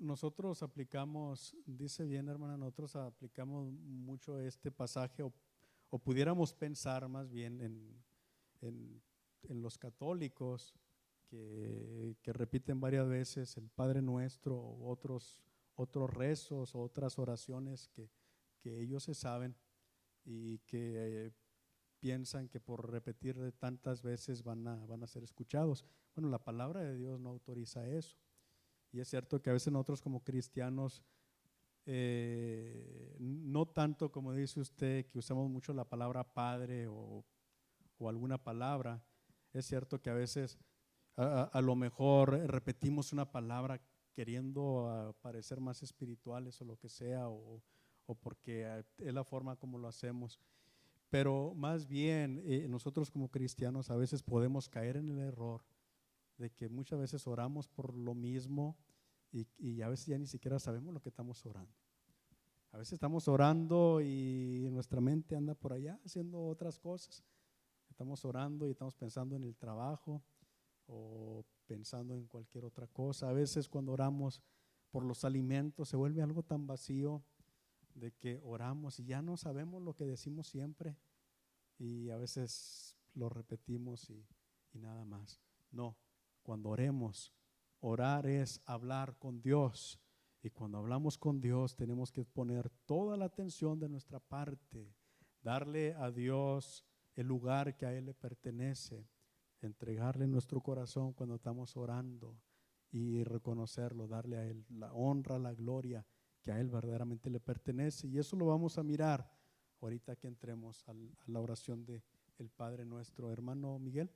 nosotros aplicamos, dice bien hermana, nosotros aplicamos mucho este pasaje o pudiéramos pensar más bien en los católicos que repiten varias veces el Padre Nuestro o otros rezos o otras oraciones que ellos se saben y que piensan que por repetir tantas veces van a ser escuchados. Bueno, la palabra de Dios no autoriza eso. Y es cierto que a veces nosotros como cristianos, no tanto como dice usted, que usamos mucho la palabra Padre o alguna palabra, es cierto que a veces a lo mejor repetimos una palabra queriendo parecer más espirituales o lo que sea, o porque es la forma como lo hacemos. Pero más bien nosotros como cristianos a veces podemos caer en el error de que muchas veces oramos por lo mismo y a veces ya ni siquiera sabemos lo que estamos orando. A veces estamos orando y nuestra mente anda por allá haciendo otras cosas. Estamos orando y estamos pensando en el trabajo o pensando en cualquier otra cosa. A veces cuando oramos por los alimentos se vuelve algo tan vacío de que oramos y ya no sabemos lo que decimos siempre y a veces lo repetimos y nada más. No, cuando oremos, orar es hablar con Dios y cuando hablamos con Dios tenemos que poner toda la atención de nuestra parte, darle a Dios el lugar que a Él le pertenece, entregarle nuestro corazón cuando estamos orando y reconocerlo, darle a Él la honra, la gloria que a Él verdaderamente le pertenece. Y eso lo vamos a mirar ahorita que entremos a la oración de el Padre Nuestro. Hermano Miguel.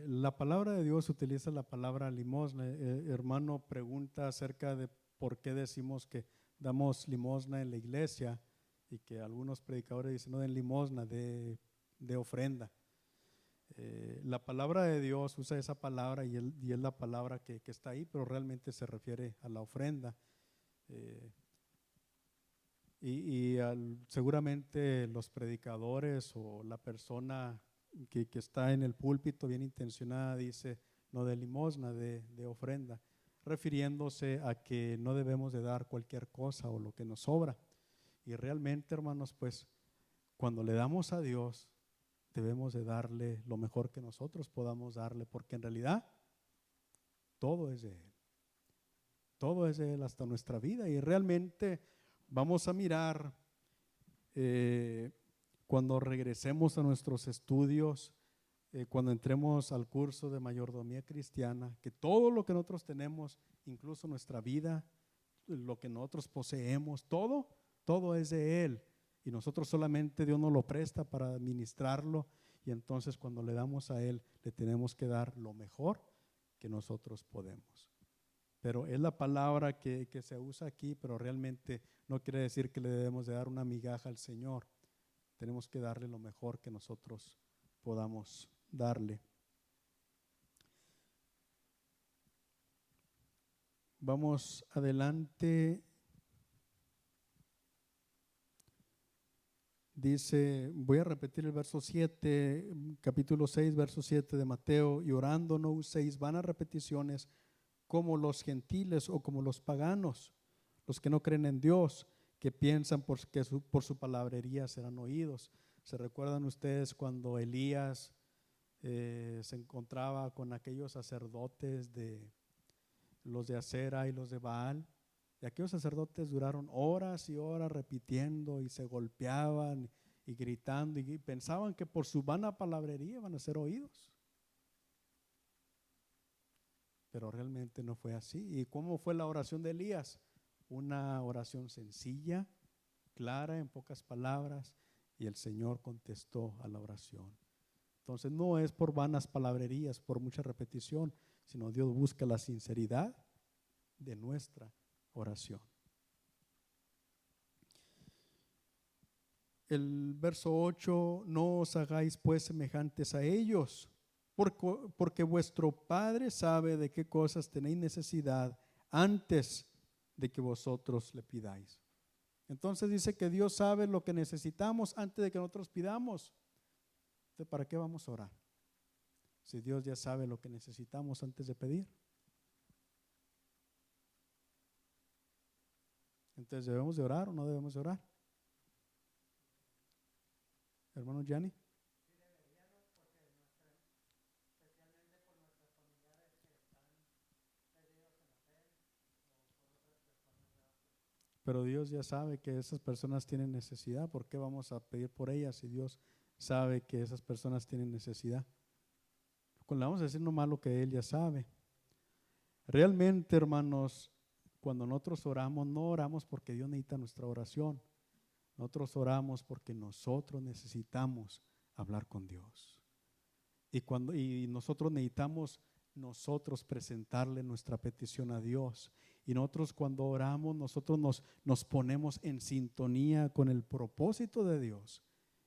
La palabra de Dios utiliza la palabra limosna. Hermano pregunta acerca de por qué decimos que damos limosna en la iglesia y que algunos predicadores dicen no den limosna, de ofrenda. La palabra de Dios usa esa palabra y es la palabra que está ahí, pero realmente se refiere a la ofrenda. Seguramente los predicadores o la persona que está en el púlpito bien intencionada dice no de limosna, de ofrenda, refiriéndose a que no debemos de dar cualquier cosa o lo que nos sobra. Y realmente, hermanos, pues cuando le damos a Dios debemos de darle lo mejor que nosotros podamos darle, porque en realidad todo es de Él. Todo es de Él hasta nuestra vida y realmente vamos a mirar cuando regresemos a nuestros estudios, cuando entremos al curso de mayordomía cristiana, que todo lo que nosotros tenemos, incluso nuestra vida, lo que nosotros poseemos, todo es de Él. Y nosotros solamente Dios nos lo presta para administrarlo y entonces cuando le damos a Él, le tenemos que dar lo mejor que nosotros podemos. Pero es la palabra que se usa aquí, pero realmente no quiere decir que le debemos de dar una migaja al Señor. Tenemos que darle lo mejor que nosotros podamos darle. Vamos adelante. Dice, voy a repetir el verso 7, capítulo 6, verso 7 de Mateo, y orando no uséis vanas repeticiones como los gentiles o como los paganos, los que no creen en Dios, que piensan por su palabrería serán oídos. ¿Se recuerdan ustedes cuando Elías se encontraba con aquellos sacerdotes de los de Acera y los de Baal? Y aquellos sacerdotes duraron horas y horas repitiendo y se golpeaban y gritando y pensaban que por su vana palabrería iban a ser oídos. Pero realmente no fue así. ¿Y cómo fue la oración de Elías? Una oración sencilla, clara, en pocas palabras, y el Señor contestó a la oración. Entonces no es por vanas palabrerías, por mucha repetición, sino Dios busca la sinceridad de nuestra oración. El verso 8, no os hagáis pues semejantes a ellos, porque vuestro Padre sabe de qué cosas tenéis necesidad antes de que vosotros le pidáis. Entonces dice que Dios sabe lo que necesitamos antes de que nosotros pidamos. Entonces, ¿para qué vamos a orar? Si Dios ya sabe lo que necesitamos antes de pedir. Entonces, ¿debemos de orar o no debemos de orar? Hermano Gianni. Pero Dios ya sabe que esas personas tienen necesidad. ¿Por qué vamos a pedir por ellas si Dios sabe que esas personas tienen necesidad? Le vamos a decir nomás lo que Él ya sabe. Realmente, hermanos, cuando nosotros oramos, no oramos porque Dios necesita nuestra oración. Nosotros oramos porque nosotros necesitamos hablar con Dios. Y nosotros necesitamos presentarle nuestra petición a Dios. Y nosotros cuando oramos, nosotros nos ponemos en sintonía con el propósito de Dios.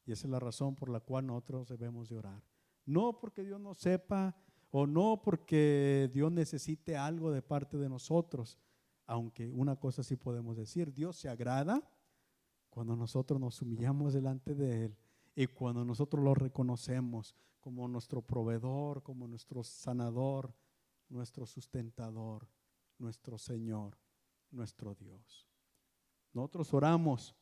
Y esa es la razón por la cual nosotros debemos de orar. No porque Dios no sepa o no porque Dios necesite algo de parte de nosotros. Aunque una cosa sí podemos decir, Dios se agrada cuando nosotros nos humillamos delante de Él y cuando nosotros lo reconocemos como nuestro proveedor, como nuestro sanador, nuestro sustentador, nuestro Señor, nuestro Dios. Nosotros oramos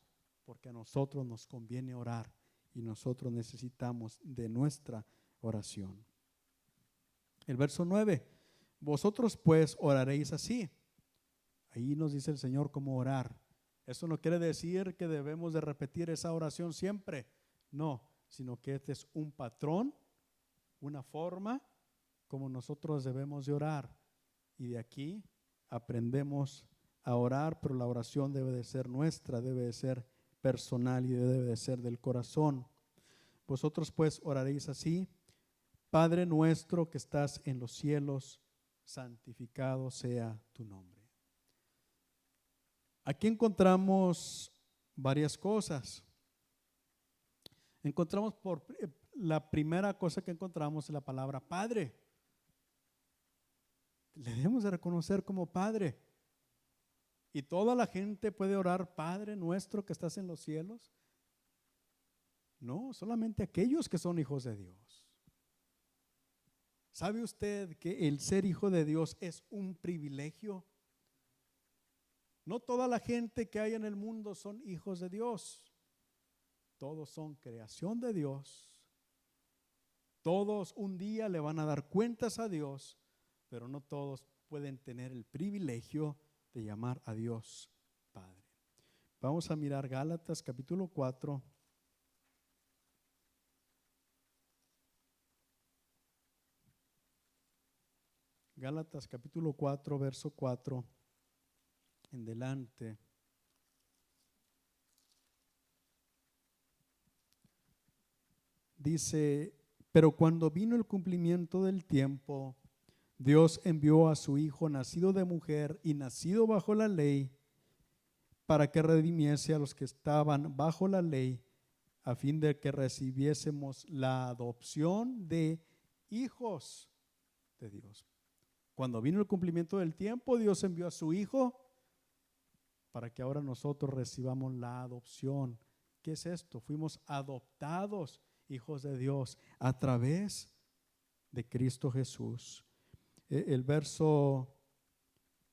porque a nosotros nos conviene orar y nosotros necesitamos de nuestra oración. El verso 9, vosotros pues oraréis así. Ahí nos dice el Señor cómo orar. Eso no quiere decir que debemos de repetir esa oración siempre, no, sino que este es un patrón, una forma como nosotros debemos de orar. Y de aquí aprendemos a orar, pero la oración debe de ser nuestra, debe de ser personal y debe de ser del corazón. Vosotros pues oraréis así: Padre nuestro que estás en los cielos, santificado sea tu nombre. Aquí encontramos varias cosas. Encontramos la primera cosa que encontramos es la palabra Padre. Le debemos de reconocer como Padre. Y toda la gente puede orar, Padre nuestro que estás en los cielos. No, solamente aquellos que son hijos de Dios. ¿Sabe usted que el ser hijo de Dios es un privilegio? No toda la gente que hay en el mundo son hijos de Dios. Todos son creación de Dios. Todos un día le van a dar cuentas a Dios, pero no todos pueden tener el privilegio de llamar a Dios Padre. Vamos a mirar Gálatas capítulo 4. Gálatas capítulo 4, verso 4 en delante. Dice, pero cuando vino el cumplimiento del tiempo, Dios envió a su Hijo nacido de mujer y nacido bajo la ley, para que redimiese a los que estaban bajo la ley, a fin de que recibiésemos la adopción de hijos de Dios. Cuando vino el cumplimiento del tiempo, Dios envió a su Hijo para que ahora nosotros recibamos la adopción. ¿Qué es esto? Fuimos adoptados hijos de Dios a través de Cristo Jesús. El verso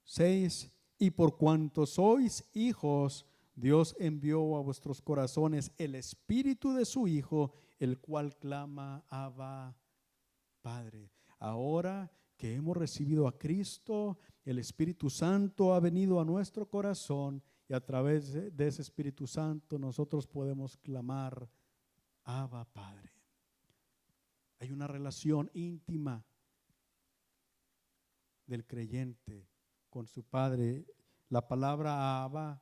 6, y por cuanto sois hijos, Dios envió a vuestros corazones el Espíritu de su Hijo, el cual clama, Abba, Padre. Ahora que hemos recibido a Cristo, el Espíritu Santo ha venido a nuestro corazón y a través de ese Espíritu Santo nosotros podemos clamar, Abba, Padre. Hay una relación íntima del creyente con su Padre. La palabra Abba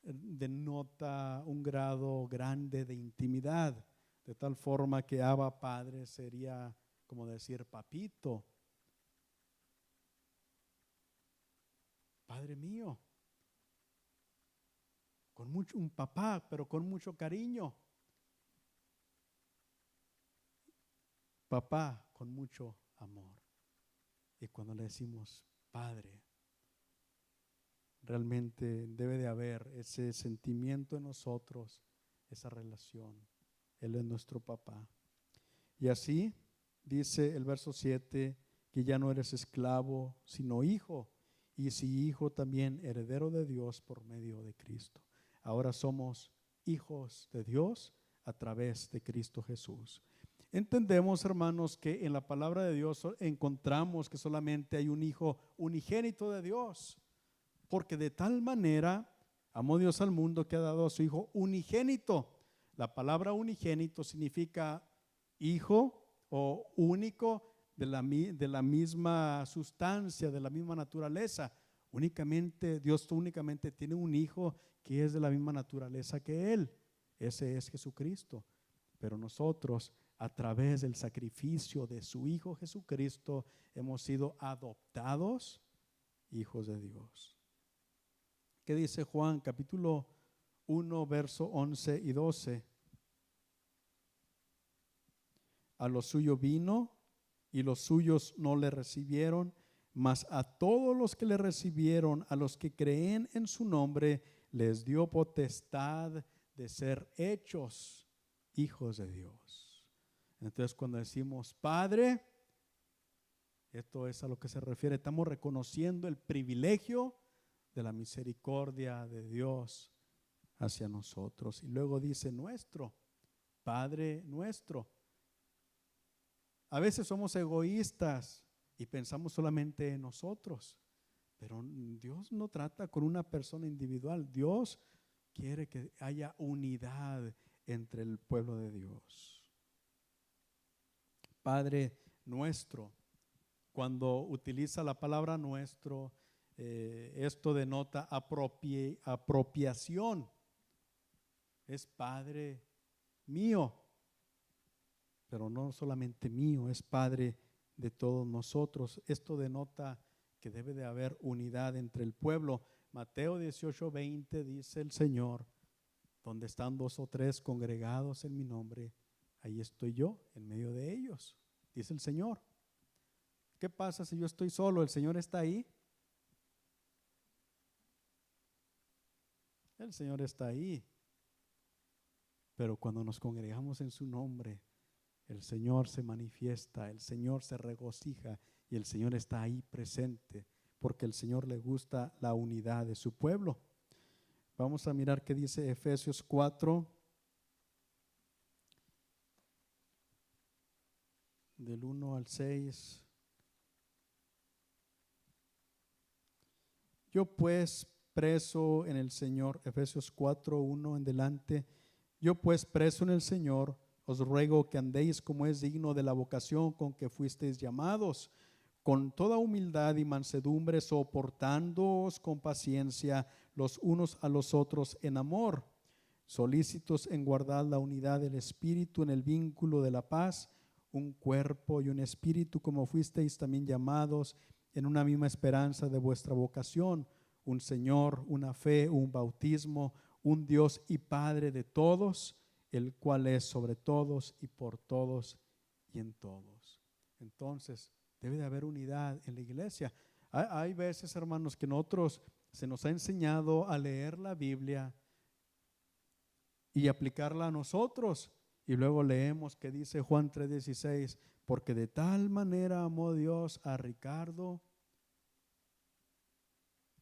denota un grado grande de intimidad, de tal forma que Abba Padre sería como decir papito, Padre mío, con mucho, un papá, pero con mucho cariño. Papá con mucho amor. Y cuando le decimos Padre, realmente debe de haber ese sentimiento en nosotros, esa relación. Él es nuestro papá. Y así dice el verso 7, que ya no eres esclavo, sino hijo. Y si hijo, también heredero de Dios por medio de Cristo. Ahora somos hijos de Dios a través de Cristo Jesús. Entendemos, hermanos, que en la palabra de Dios encontramos que solamente hay un hijo unigénito de Dios, porque de tal manera amó Dios al mundo que ha dado a su hijo unigénito. La palabra unigénito significa hijo o único de la misma sustancia, de la misma naturaleza. Dios únicamente tiene un hijo que es de la misma naturaleza que Él. Ese es Jesucristo. Pero nosotros, a través del sacrificio de su Hijo Jesucristo, hemos sido adoptados hijos de Dios. ¿Qué dice Juan capítulo 1, verso 11 y 12? A lo suyo vino y los suyos no le recibieron, mas a todos los que le recibieron, a los que creen en su nombre, les dio potestad de ser hechos hijos de Dios. Entonces, cuando decimos Padre, esto es a lo que se refiere. Estamos reconociendo el privilegio de la misericordia de Dios hacia nosotros. Y luego dice nuestro, Padre nuestro. A veces somos egoístas y pensamos solamente en nosotros, pero Dios no trata con una persona individual. Dios quiere que haya unidad entre el pueblo de Dios. Padre nuestro. Cuando utiliza la palabra nuestro, esto denota apropiación. Es Padre mío, pero no solamente mío, es Padre de todos nosotros. Esto denota que debe de haber unidad entre el pueblo. Mateo 18:20 dice el Señor: donde están 2 o 3 congregados en mi nombre, ahí estoy yo en medio de ellos, dice el Señor. ¿Qué pasa si yo estoy solo? ¿El Señor está ahí? El Señor está ahí. Pero cuando nos congregamos en su nombre, el Señor se manifiesta, el Señor se regocija y el Señor está ahí presente, porque el Señor le gusta la unidad de su pueblo. Vamos a mirar qué dice Efesios 4, del 1 al 6. Yo pues preso en el Señor, Efesios 4, 1 en delante, yo pues preso en el Señor, os ruego que andéis como es digno de la vocación con que fuisteis llamados, con toda humildad y mansedumbre, soportándoos con paciencia los unos a los otros en amor, solícitos en guardar la unidad del Espíritu en el vínculo de la paz, un cuerpo y un espíritu, como fuisteis también llamados en una misma esperanza de vuestra vocación, un Señor, una fe, un bautismo, un Dios y Padre de todos, el cual es sobre todos y por todos y en todos. Entonces, debe de haber unidad en la iglesia. Hay veces, hermanos, que nosotros se nos ha enseñado a leer la Biblia y aplicarla a nosotros. Y luego leemos que dice Juan 3:16, porque de tal manera amó Dios a Ricardo,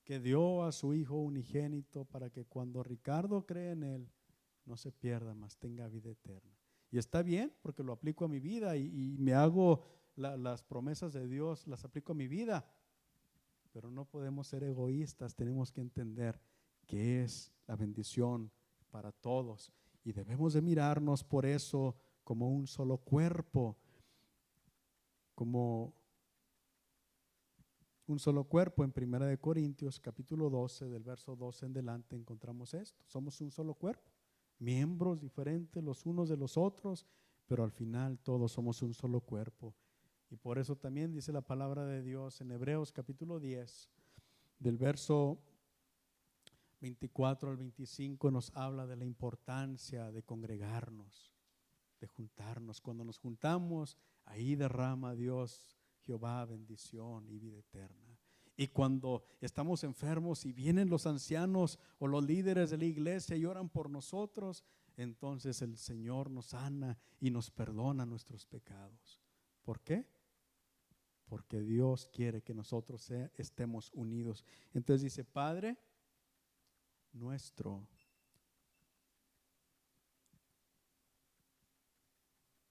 que dio a su Hijo unigénito para que cuando Ricardo cree en Él, no se pierda, mas tenga vida eterna. Y está bien, porque lo aplico a mi vida y me hago las promesas de Dios, las aplico a mi vida. Pero no podemos ser egoístas, tenemos que entender que es la bendición para todos. Y debemos de mirarnos por eso como un solo cuerpo, como un solo cuerpo. En 1 Corintios capítulo 12, del verso 12 en delante encontramos esto. Somos un solo cuerpo, miembros diferentes los unos de los otros, pero al final todos somos un solo cuerpo. Y por eso también dice la palabra de Dios en Hebreos capítulo 10, del verso 24 al 25, nos habla de la importancia de congregarnos, de juntarnos. Cuando nos juntamos, ahí derrama Dios, Jehová, bendición y vida eterna. Y cuando estamos enfermos y vienen los ancianos o los líderes de la iglesia y oran por nosotros, entonces el Señor nos sana y nos perdona nuestros pecados. ¿Por qué? Porque Dios quiere que nosotros estemos unidos. Entonces dice, Padre nuestro.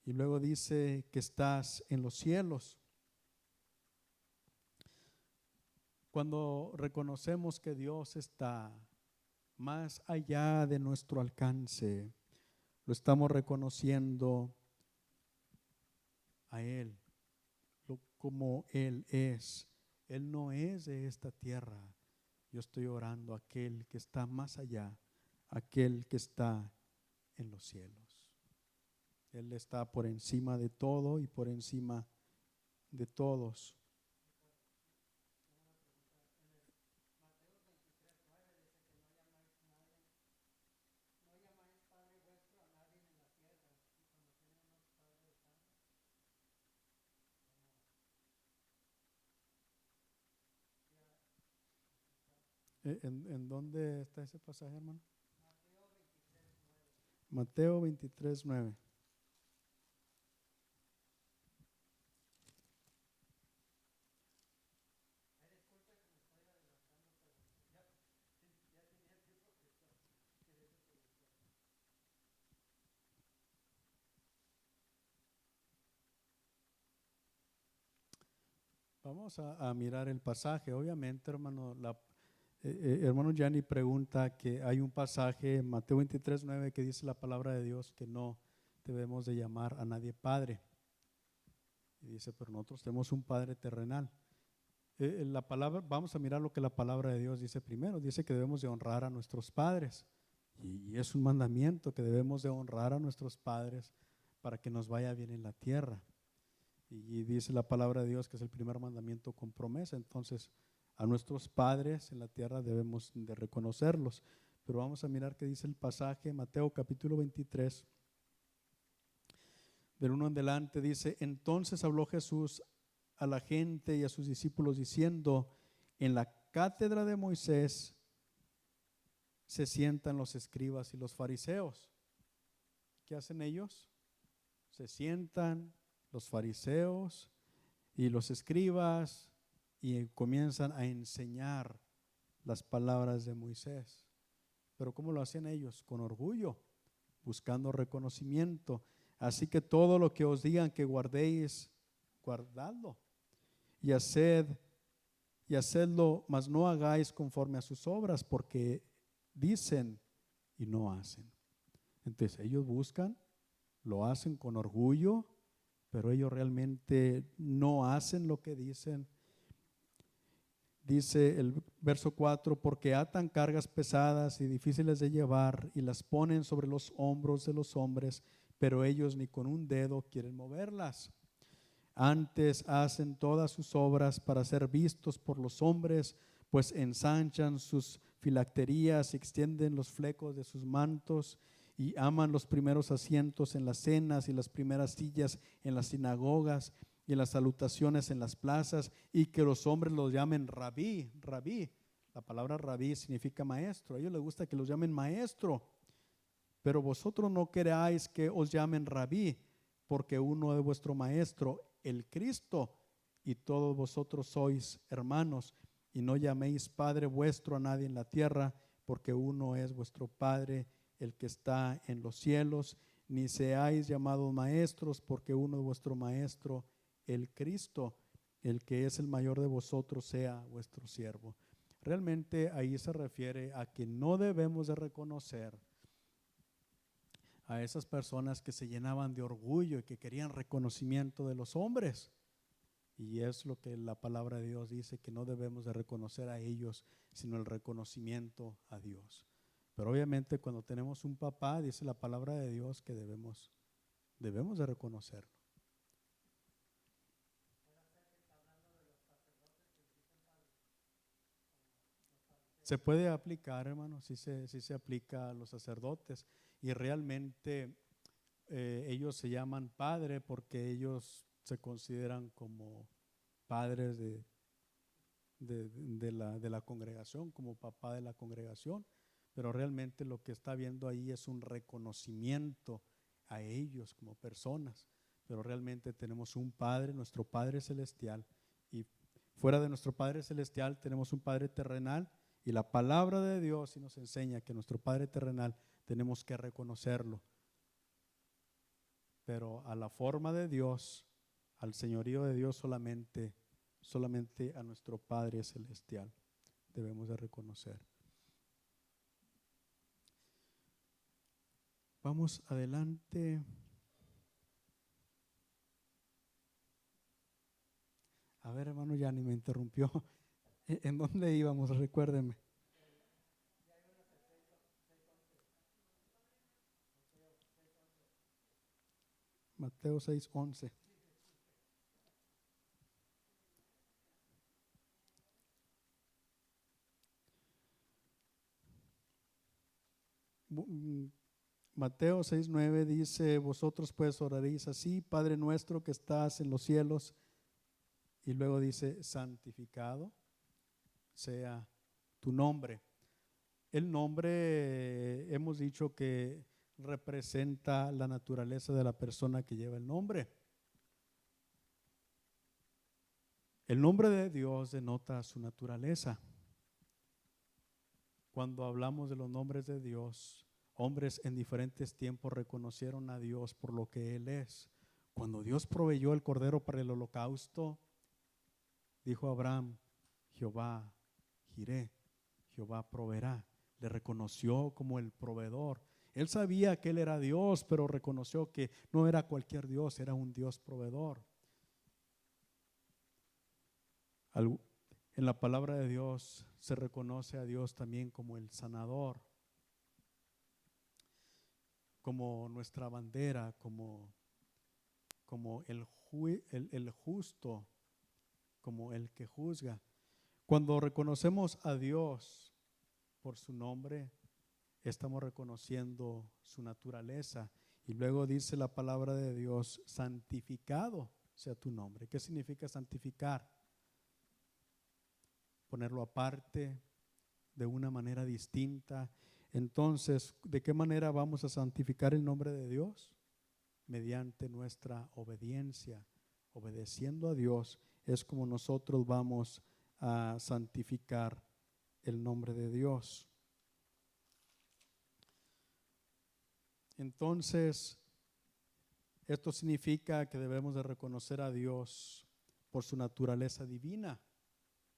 Y luego dice que estás en los cielos. Cuando reconocemos que Dios está más allá de nuestro alcance, lo estamos reconociendo a Él, como Él es. Él no es de esta tierra. Yo estoy orando a aquel que está más allá, aquel que está en los cielos. Él está por encima de todo y por encima de todos. ¿En dónde está ese pasaje, hermano? Mateo 23, 9. Vamos a mirar el pasaje. Obviamente, hermano, hermano Gianni pregunta que hay un pasaje en Mateo 23, 9 que dice la palabra de Dios que no debemos de llamar a nadie padre. Y dice, pero nosotros tenemos un padre terrenal. La palabra, vamos a mirar lo que la palabra de Dios dice primero. Dice que debemos de honrar a nuestros padres. Y es un mandamiento que debemos de honrar a nuestros padres para que nos vaya bien en la tierra. Y dice la palabra de Dios que es el primer mandamiento con promesa. Entonces, a nuestros padres en la tierra debemos de reconocerlos. Pero vamos a mirar qué dice el pasaje, Mateo capítulo 23, del 1 en adelante. Dice, entonces habló Jesús a la gente y a sus discípulos diciendo, en la cátedra de Moisés se sientan los escribas y los fariseos. ¿Qué hacen ellos? Se sientan los fariseos y los escribas y comienzan a enseñar las palabras de Moisés. Pero ¿cómo lo hacían ellos? Con orgullo, buscando reconocimiento. Así que todo lo que os digan que guardéis, guardadlo y hacedlo, mas no hagáis conforme a sus obras, porque dicen y no hacen. Entonces ellos buscan, lo hacen con orgullo, pero ellos realmente no hacen lo que dicen. Dice el verso 4, porque atan cargas pesadas y difíciles de llevar y las ponen sobre los hombros de los hombres, pero ellos ni con un dedo quieren moverlas. Antes hacen todas sus obras para ser vistos por los hombres, pues ensanchan sus filacterías y extienden los flecos de sus mantos y aman los primeros asientos en las cenas y las primeras sillas en las sinagogas y en las salutaciones en las plazas, y que los hombres los llamen rabí, rabí. La palabra rabí significa maestro. A ellos les gusta que los llamen maestro, pero vosotros no queráis que os llamen rabí, porque uno es vuestro maestro, el Cristo, y todos vosotros sois hermanos. Y no llaméis Padre vuestro a nadie en la tierra, porque uno es vuestro Padre, el que está en los cielos. Ni seáis llamados maestros, porque uno es vuestro maestro, el Cristo. El que es el mayor de vosotros sea vuestro siervo. Realmente ahí se refiere a que no debemos de reconocer a esas personas que se llenaban de orgullo y que querían reconocimiento de los hombres. Y es lo que la palabra de Dios dice, que no debemos de reconocer a ellos, sino el reconocimiento a Dios. Pero obviamente cuando tenemos un papá, dice la palabra de Dios que debemos de reconocerlo. Se puede aplicar, hermano, sí se aplica a los sacerdotes y realmente ellos se llaman padre porque ellos se consideran como padres de la congregación, como papá de la congregación, pero realmente lo que está viendo ahí es un reconocimiento a ellos como personas, pero realmente tenemos un Padre, nuestro Padre Celestial, y fuera de nuestro Padre Celestial tenemos un Padre terrenal, y la palabra de Dios sí nos enseña que nuestro Padre terrenal tenemos que reconocerlo, pero a la forma de Dios, al señorío de Dios solamente a nuestro Padre Celestial debemos de reconocer. Vamos adelante. A ver, hermano, ya ni me interrumpió. ¿En dónde íbamos? Recuérdeme. Mateo 6:11. Mateo 6:9 dice, vosotros pues oraréis así, Padre nuestro que estás en los cielos, y luego dice, santificado sea tu nombre. El nombre, hemos dicho que representa la naturaleza de la persona que lleva el nombre. El nombre de Dios denota su naturaleza. Cuando hablamos de los nombres de Dios, hombres en diferentes tiempos reconocieron a Dios por lo que Él es. Cuando Dios proveyó el cordero para el holocausto, dijo Abraham, Jehová Jireh, Jehová proveerá. Le reconoció como el proveedor. Él sabía que Él era Dios, pero reconoció que no era cualquier Dios, era un Dios proveedor. En la palabra de Dios se reconoce a Dios también como el sanador, como nuestra bandera, como el justo, como el que juzga. Cuando reconocemos a Dios por su nombre, estamos reconociendo su naturaleza. Y luego dice la palabra de Dios, santificado sea tu nombre. ¿Qué significa santificar? Ponerlo aparte de una manera distinta. Entonces, ¿de qué manera vamos a santificar el nombre de Dios? Mediante nuestra obediencia. Obedeciendo a Dios es como nosotros vamos a santificar el nombre de Dios. Entonces, esto significa que debemos de reconocer a Dios por su naturaleza divina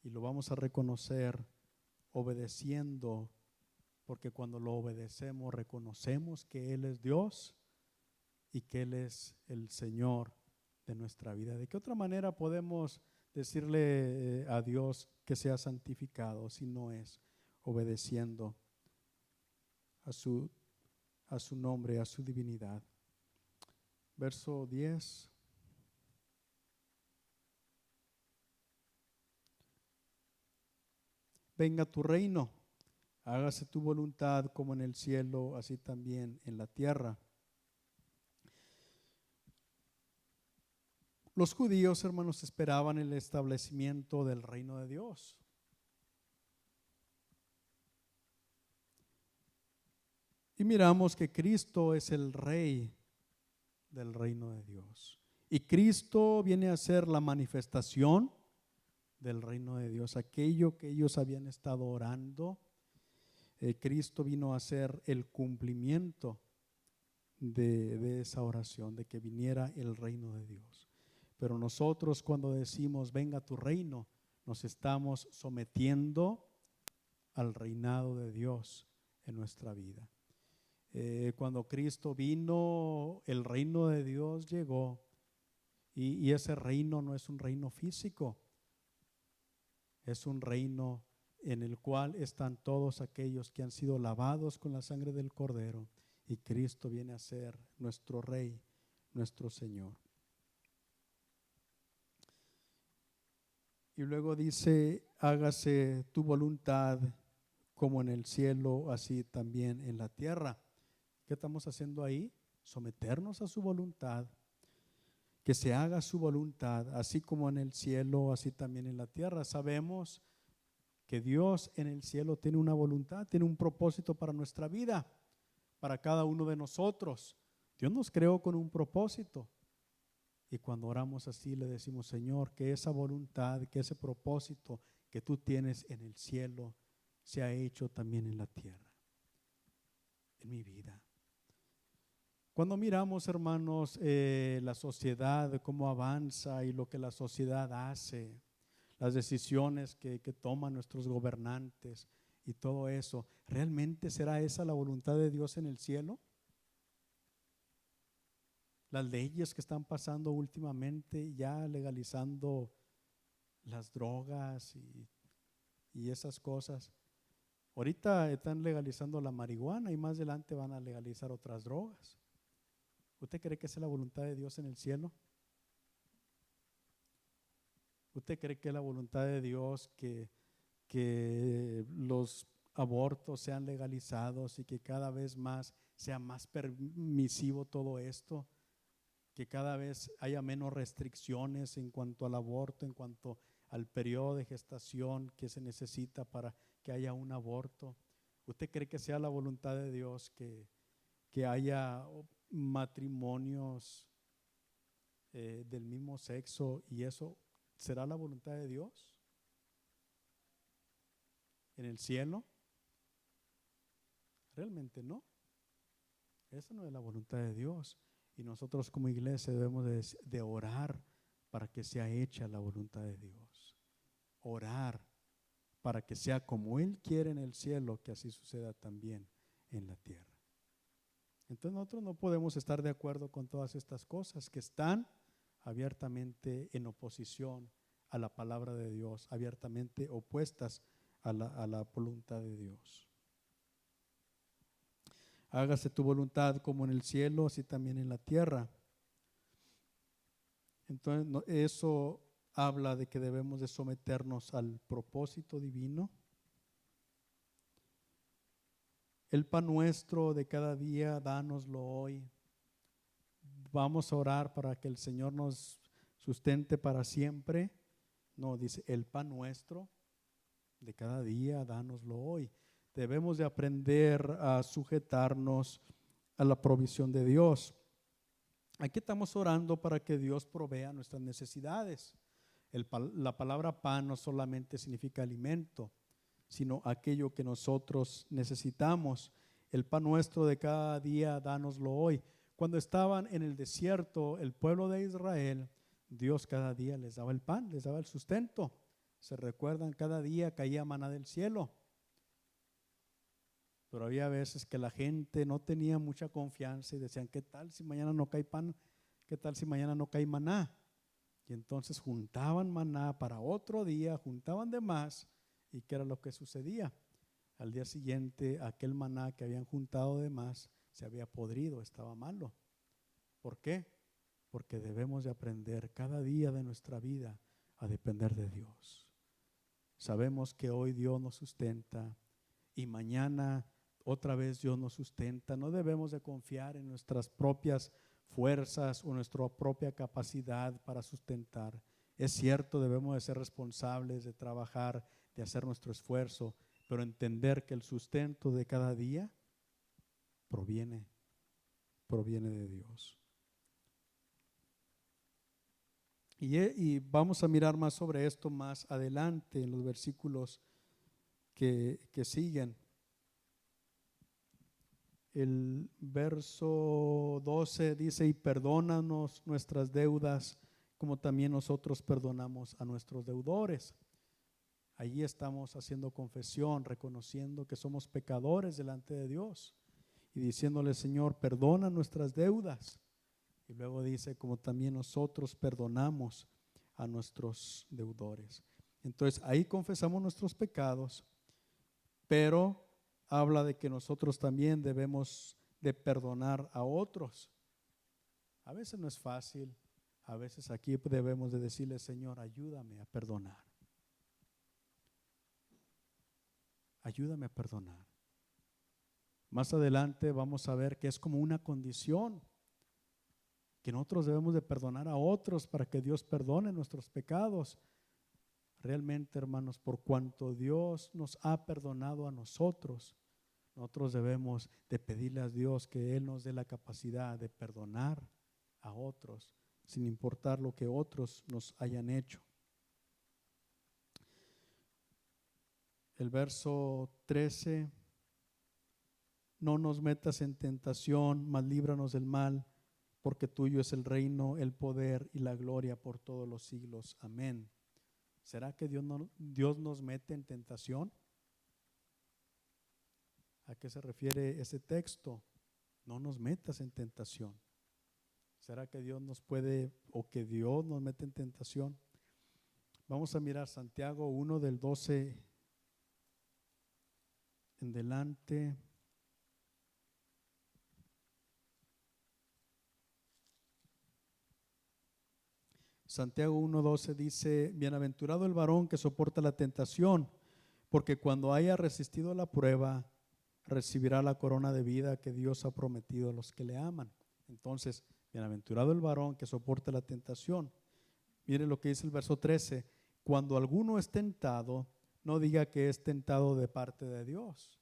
y lo vamos a reconocer obedeciendo, porque cuando lo obedecemos reconocemos que Él es Dios y que Él es el Señor de nuestra vida. ¿De qué otra manera podemos decirle a Dios que sea santificado si no es obedeciendo a su nombre, a su divinidad? Verso 10. Venga tu reino, hágase tu voluntad como en el cielo, así también en la tierra. Los judíos, hermanos, esperaban el establecimiento del reino de Dios. Y miramos que Cristo es el rey del reino de Dios. Y Cristo viene a ser la manifestación del reino de Dios. Aquello que ellos habían estado orando, Cristo vino a ser el cumplimiento de esa oración, de que viniera el reino de Dios. Pero nosotros cuando decimos venga tu reino, nos estamos sometiendo al reinado de Dios en nuestra vida. Cuando Cristo vino, el reino de Dios llegó y ese reino no es un reino físico, es un reino en el cual están todos aquellos que han sido lavados con la sangre del Cordero, y Cristo viene a ser nuestro Rey, nuestro Señor. Y luego dice, hágase tu voluntad como en el cielo, así también en la tierra. ¿Qué estamos haciendo ahí? Someternos a su voluntad, que se haga su voluntad, así como en el cielo, así también en la tierra. Sabemos que Dios en el cielo tiene una voluntad, tiene un propósito para nuestra vida, para cada uno de nosotros. Dios nos creó con un propósito. Y cuando oramos así le decimos, Señor, que esa voluntad, que ese propósito que tú tienes en el cielo sea hecho también en la tierra, en mi vida. Cuando miramos, hermanos, la sociedad, cómo avanza y lo que la sociedad hace, las decisiones que toman nuestros gobernantes y todo eso, ¿realmente será esa la voluntad de Dios en el cielo? Las leyes que están pasando últimamente, ya legalizando las drogas y esas cosas. Ahorita están legalizando la marihuana y más adelante van a legalizar otras drogas. ¿Usted cree que esa es la voluntad de Dios en el cielo? ¿Usted cree que es la voluntad de Dios que los abortos sean legalizados y que cada vez más sea más permisivo todo esto? Que cada vez haya menos restricciones en cuanto al aborto, en cuanto al periodo de gestación que se necesita para que haya un aborto. ¿Usted cree que sea la voluntad de Dios que haya matrimonios del mismo sexo y eso será la voluntad de Dios en el cielo? Realmente no. Esa no es la voluntad de Dios. Y nosotros como iglesia debemos de orar para que sea hecha la voluntad de Dios. Orar para que sea como Él quiere en el cielo, que así suceda también en la tierra. Entonces nosotros no podemos estar de acuerdo con todas estas cosas que están abiertamente en oposición a la palabra de Dios, abiertamente opuestas a la voluntad de Dios. Hágase tu voluntad como en el cielo, así también en la tierra. Entonces eso habla de que debemos de someternos al propósito divino. El pan nuestro de cada día, dánoslo hoy. Vamos a orar para que el Señor nos sustente para siempre. No, dice, el pan nuestro de cada día, dánoslo hoy. Debemos de aprender a sujetarnos a la provisión de Dios. Aquí estamos orando para que Dios provea nuestras necesidades. La palabra pan no solamente significa alimento, sino aquello que nosotros necesitamos. El pan nuestro de cada día, dánoslo hoy. Cuando estaban en el desierto, el pueblo de Israel, Dios cada día les daba el pan, les daba el sustento. Se recuerdan, cada día caía maná del cielo. Pero había veces que la gente no tenía mucha confianza y decían, ¿qué tal si mañana no cae pan? ¿Qué tal si mañana no cae maná? Y entonces juntaban maná para otro día, juntaban de más. ¿Y qué era lo que sucedía? Al día siguiente, aquel maná que habían juntado de más se había podrido, estaba malo. ¿Por qué? Porque debemos de aprender cada día de nuestra vida a depender de Dios. Sabemos que hoy Dios nos sustenta y mañana otra vez Dios nos sustenta. No debemos de confiar en nuestras propias fuerzas o nuestra propia capacidad para sustentar. Es cierto, debemos de ser responsables, de trabajar, de hacer nuestro esfuerzo, pero entender que el sustento de cada día proviene de Dios. Y vamos a mirar más sobre esto más adelante en los versículos que siguen. El verso 12 dice, y perdónanos nuestras deudas, como también nosotros perdonamos a nuestros deudores. Allí estamos haciendo confesión, reconociendo que somos pecadores delante de Dios y diciéndole, Señor, perdona nuestras deudas. Y luego dice, como también nosotros perdonamos a nuestros deudores. Entonces ahí confesamos nuestros pecados, pero habla de que nosotros también debemos de perdonar a otros. A veces no es fácil, a veces aquí debemos de decirle, Señor, ayúdame a perdonar. ayúdame a perdonar. Más adelante vamos a ver que es como una condición, que nosotros debemos de perdonar a otros para que Dios perdone nuestros pecados. Realmente, hermanos, por cuanto Dios nos ha perdonado a nosotros, nosotros debemos de pedirle a Dios que Él nos dé la capacidad de perdonar a otros, sin importar lo que otros nos hayan hecho. El verso 13, no nos metas en tentación, mas líbranos del mal, porque tuyo es el reino, el poder y la gloria por todos los siglos. Amén. ¿Será que Dios nos mete en tentación? ¿A qué se refiere ese texto? No nos metas en tentación. ¿Será que Dios nos puede o que Dios nos mete en tentación? Vamos a mirar Santiago 1 del 12 en delante. Santiago 1:12 dice: bienaventurado el varón que soporta la tentación, porque cuando haya resistido la prueba, recibirá la corona de vida que Dios ha prometido a los que le aman. Entonces, bienaventurado el varón que soporta la tentación. Mire lo que dice el verso 13: cuando alguno es tentado, no diga que es tentado de parte de Dios,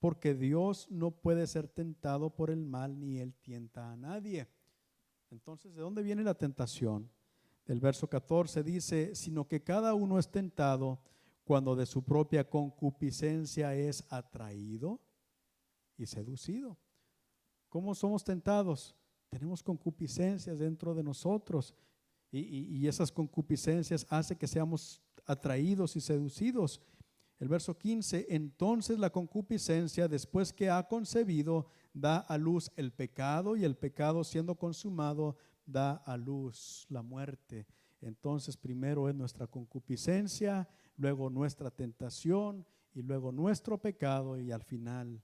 porque Dios no puede ser tentado por el mal, ni Él tienta a nadie. Entonces, ¿de dónde viene la tentación? El verso 14 dice: sino que cada uno es tentado cuando de su propia concupiscencia es atraído y seducido. ¿Cómo somos tentados? Tenemos concupiscencias dentro de nosotros y esas concupiscencias hacen que seamos atraídos y seducidos. El verso 15: entonces la concupiscencia, después que ha concebido, da a luz el pecado, y el pecado, siendo consumado, da a luz la muerte. Entonces primero es nuestra concupiscencia, luego nuestra tentación y luego nuestro pecado, y al final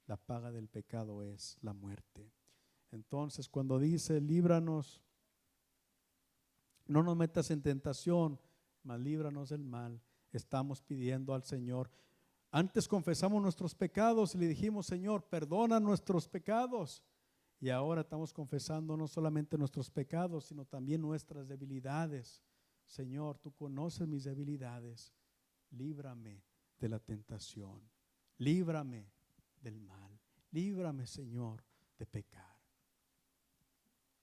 la paga del pecado es la muerte. Entonces cuando dice líbranos, no nos metas en tentación, mas líbranos del mal, estamos pidiendo al Señor. Antes confesamos nuestros pecados y le dijimos: Señor, perdona nuestros pecados. Y ahora estamos confesando no solamente nuestros pecados, sino también nuestras debilidades. Señor, tú conoces mis debilidades. Líbrame de la tentación. Líbrame del mal. Líbrame, Señor, de pecar.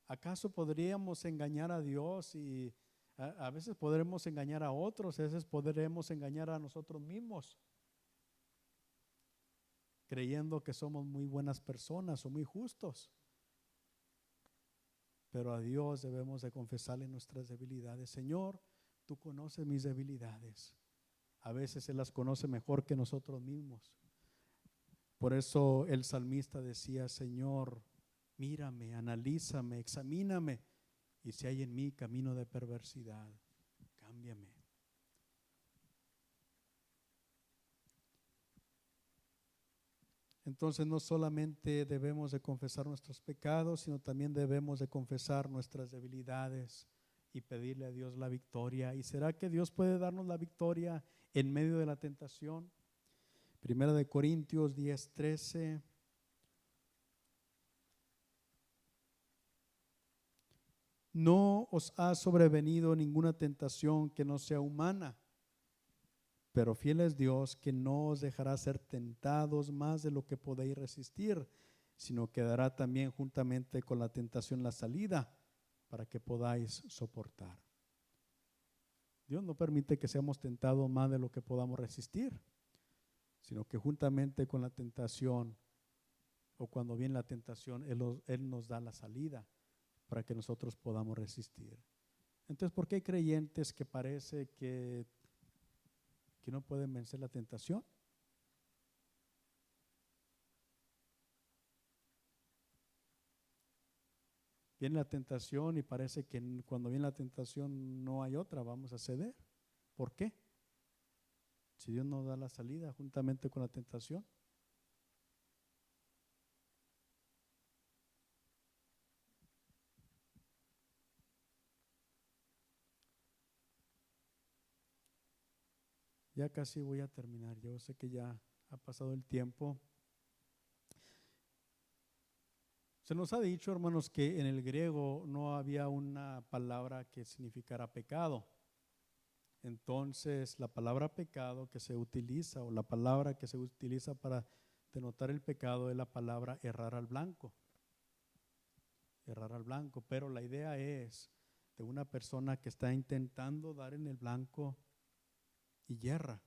¿Acaso podríamos engañar a Dios? Y a veces podremos engañar a otros, a veces podremos engañar a nosotros mismos, creyendo que somos muy buenas personas o muy justos. Pero a Dios debemos de confesarle nuestras debilidades. Señor, tú conoces mis debilidades. A veces Él las conoce mejor que nosotros mismos. Por eso el salmista decía: Señor, mírame, analízame, examíname, y si hay en mí camino de perversidad, cámbiame. Entonces no solamente debemos de confesar nuestros pecados, sino también debemos de confesar nuestras debilidades y pedirle a Dios la victoria. ¿Y será que Dios puede darnos la victoria en medio de la tentación? Primera de Corintios 10:13. No os ha sobrevenido ninguna tentación que no sea humana, pero fiel es Dios, que no os dejará ser tentados más de lo que podéis resistir, sino que dará también juntamente con la tentación la salida para que podáis soportar. Dios no permite que seamos tentados más de lo que podamos resistir, sino que juntamente con la tentación, o cuando viene la tentación, Él nos da la salida para que nosotros podamos resistir. Entonces, ¿por qué hay creyentes que parece que no pueden vencer la tentación? Viene la tentación y parece que cuando viene la tentación no hay otra, vamos a ceder. ¿Por qué? Si Dios nos da la salida juntamente con la tentación. Ya casi voy a terminar. Yo sé que ya ha pasado el tiempo. Se nos ha dicho, hermanos, que en el griego no había una palabra que significara pecado. Entonces, la palabra pecado que se utiliza, o la palabra que se utiliza para denotar el pecado, es la palabra errar al blanco. Errar al blanco, pero la idea es de una persona que está intentando dar en el blanco y yerra.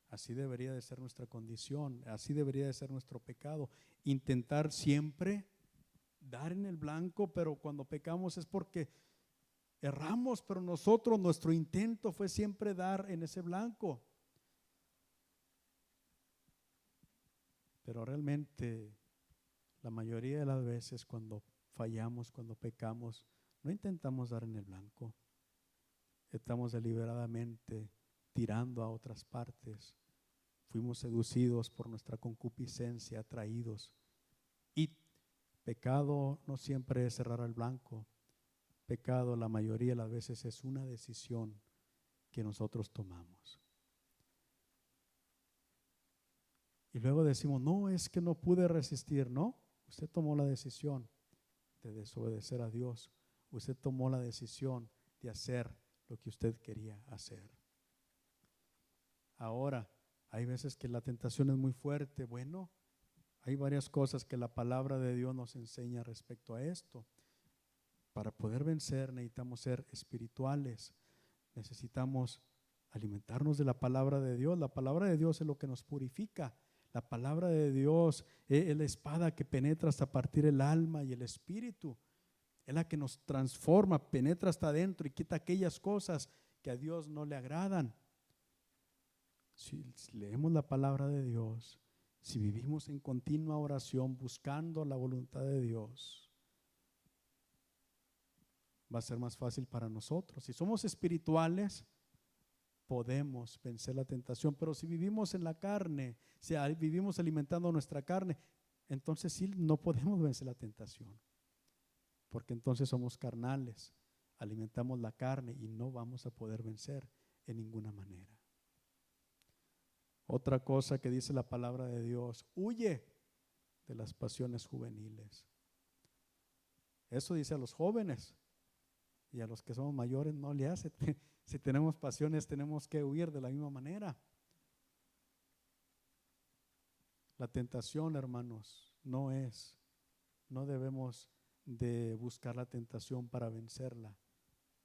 Así debería de ser nuestra condición, así debería de ser nuestro pecado. Intentar siempre dar en el blanco, pero cuando pecamos es porque erramos, pero nuestro intento fue siempre dar en ese blanco. Pero realmente la mayoría de las veces cuando fallamos, cuando pecamos, no intentamos dar en el blanco. Estamos deliberadamente tirando a otras partes. Fuimos seducidos por nuestra concupiscencia, atraídos. Y pecado no siempre es cerrar al blanco. Pecado la mayoría de las veces es una decisión que nosotros tomamos. Y luego decimos, no, es que no pude resistir. No, usted tomó la decisión de desobedecer a Dios. Usted tomó la decisión de hacer lo que usted quería hacer. Ahora, hay veces que la tentación es muy fuerte. Bueno, hay varias cosas que la palabra de Dios nos enseña respecto a esto. Para poder vencer necesitamos ser espirituales. Necesitamos alimentarnos de la palabra de Dios. La palabra de Dios es lo que nos purifica. La palabra de Dios es la espada que penetra hasta partir el alma y el espíritu. Es la que nos transforma, penetra hasta adentro y quita aquellas cosas que a Dios no le agradan. Si leemos la palabra de Dios, si vivimos en continua oración buscando la voluntad de Dios, va a ser más fácil para nosotros. Si somos espirituales, podemos vencer la tentación, pero si vivimos en la carne, si vivimos alimentando nuestra carne, entonces sí no podemos vencer la tentación, porque entonces somos carnales, alimentamos la carne y no vamos a poder vencer en ninguna manera. Otra cosa que dice la palabra de Dios, huye de las pasiones juveniles. Eso dice a los jóvenes, y a los que somos mayores no le hace. Si tenemos pasiones tenemos que huir de la misma manera. La tentación, hermanos, no debemos de buscar la tentación para vencerla.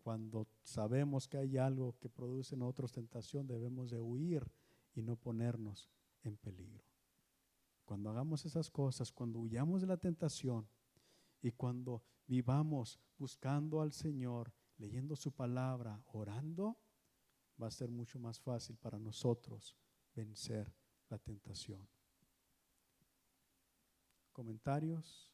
Cuando sabemos que hay algo que produce en nosotros tentación, debemos de huir y no ponernos en peligro. Cuando hagamos esas cosas, cuando huyamos de la tentación y cuando vivamos buscando al Señor, leyendo su palabra, orando, va a ser mucho más fácil para nosotros vencer la tentación. ¿Comentarios?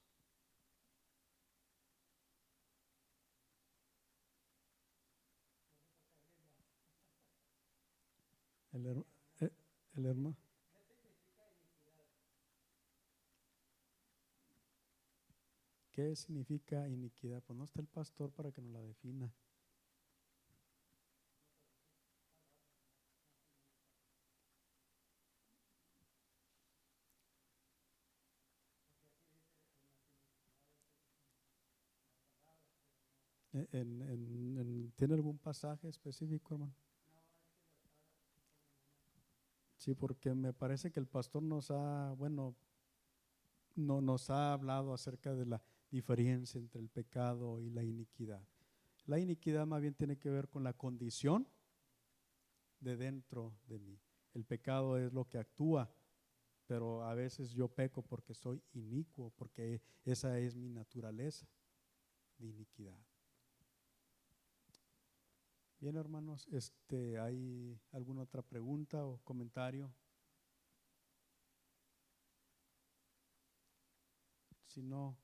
El hermano. ¿Qué significa iniquidad? Pues no está el pastor para que nos la defina. ¿Tiene algún pasaje específico, hermano? Sí, porque me parece que el pastor nos ha hablado acerca de la diferencia entre el pecado y la iniquidad. La iniquidad más bien tiene que ver con la condición de dentro de mí. El pecado es lo que actúa, pero a veces yo peco porque soy inicuo, porque esa es mi naturaleza de iniquidad. Bien, hermanos, ¿hay alguna otra pregunta o comentario? Si no,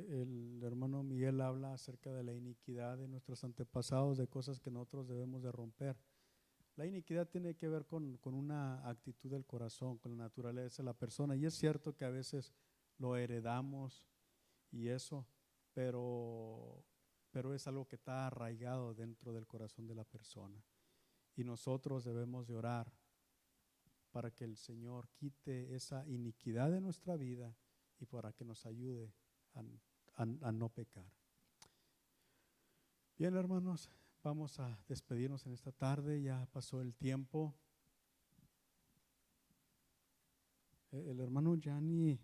El hermano Miguel habla acerca de la iniquidad de nuestros antepasados, de cosas que nosotros debemos de romper. La iniquidad tiene que ver con una actitud del corazón, con la naturaleza de la persona. Y es cierto que a veces lo heredamos y eso, pero es algo que está arraigado dentro del corazón de la persona. Y nosotros debemos de orar para que el Señor quite esa iniquidad de nuestra vida y para que nos ayude a no pecar. Bien, hermanos, vamos a despedirnos en esta tarde, ya pasó el tiempo. El hermano Gianni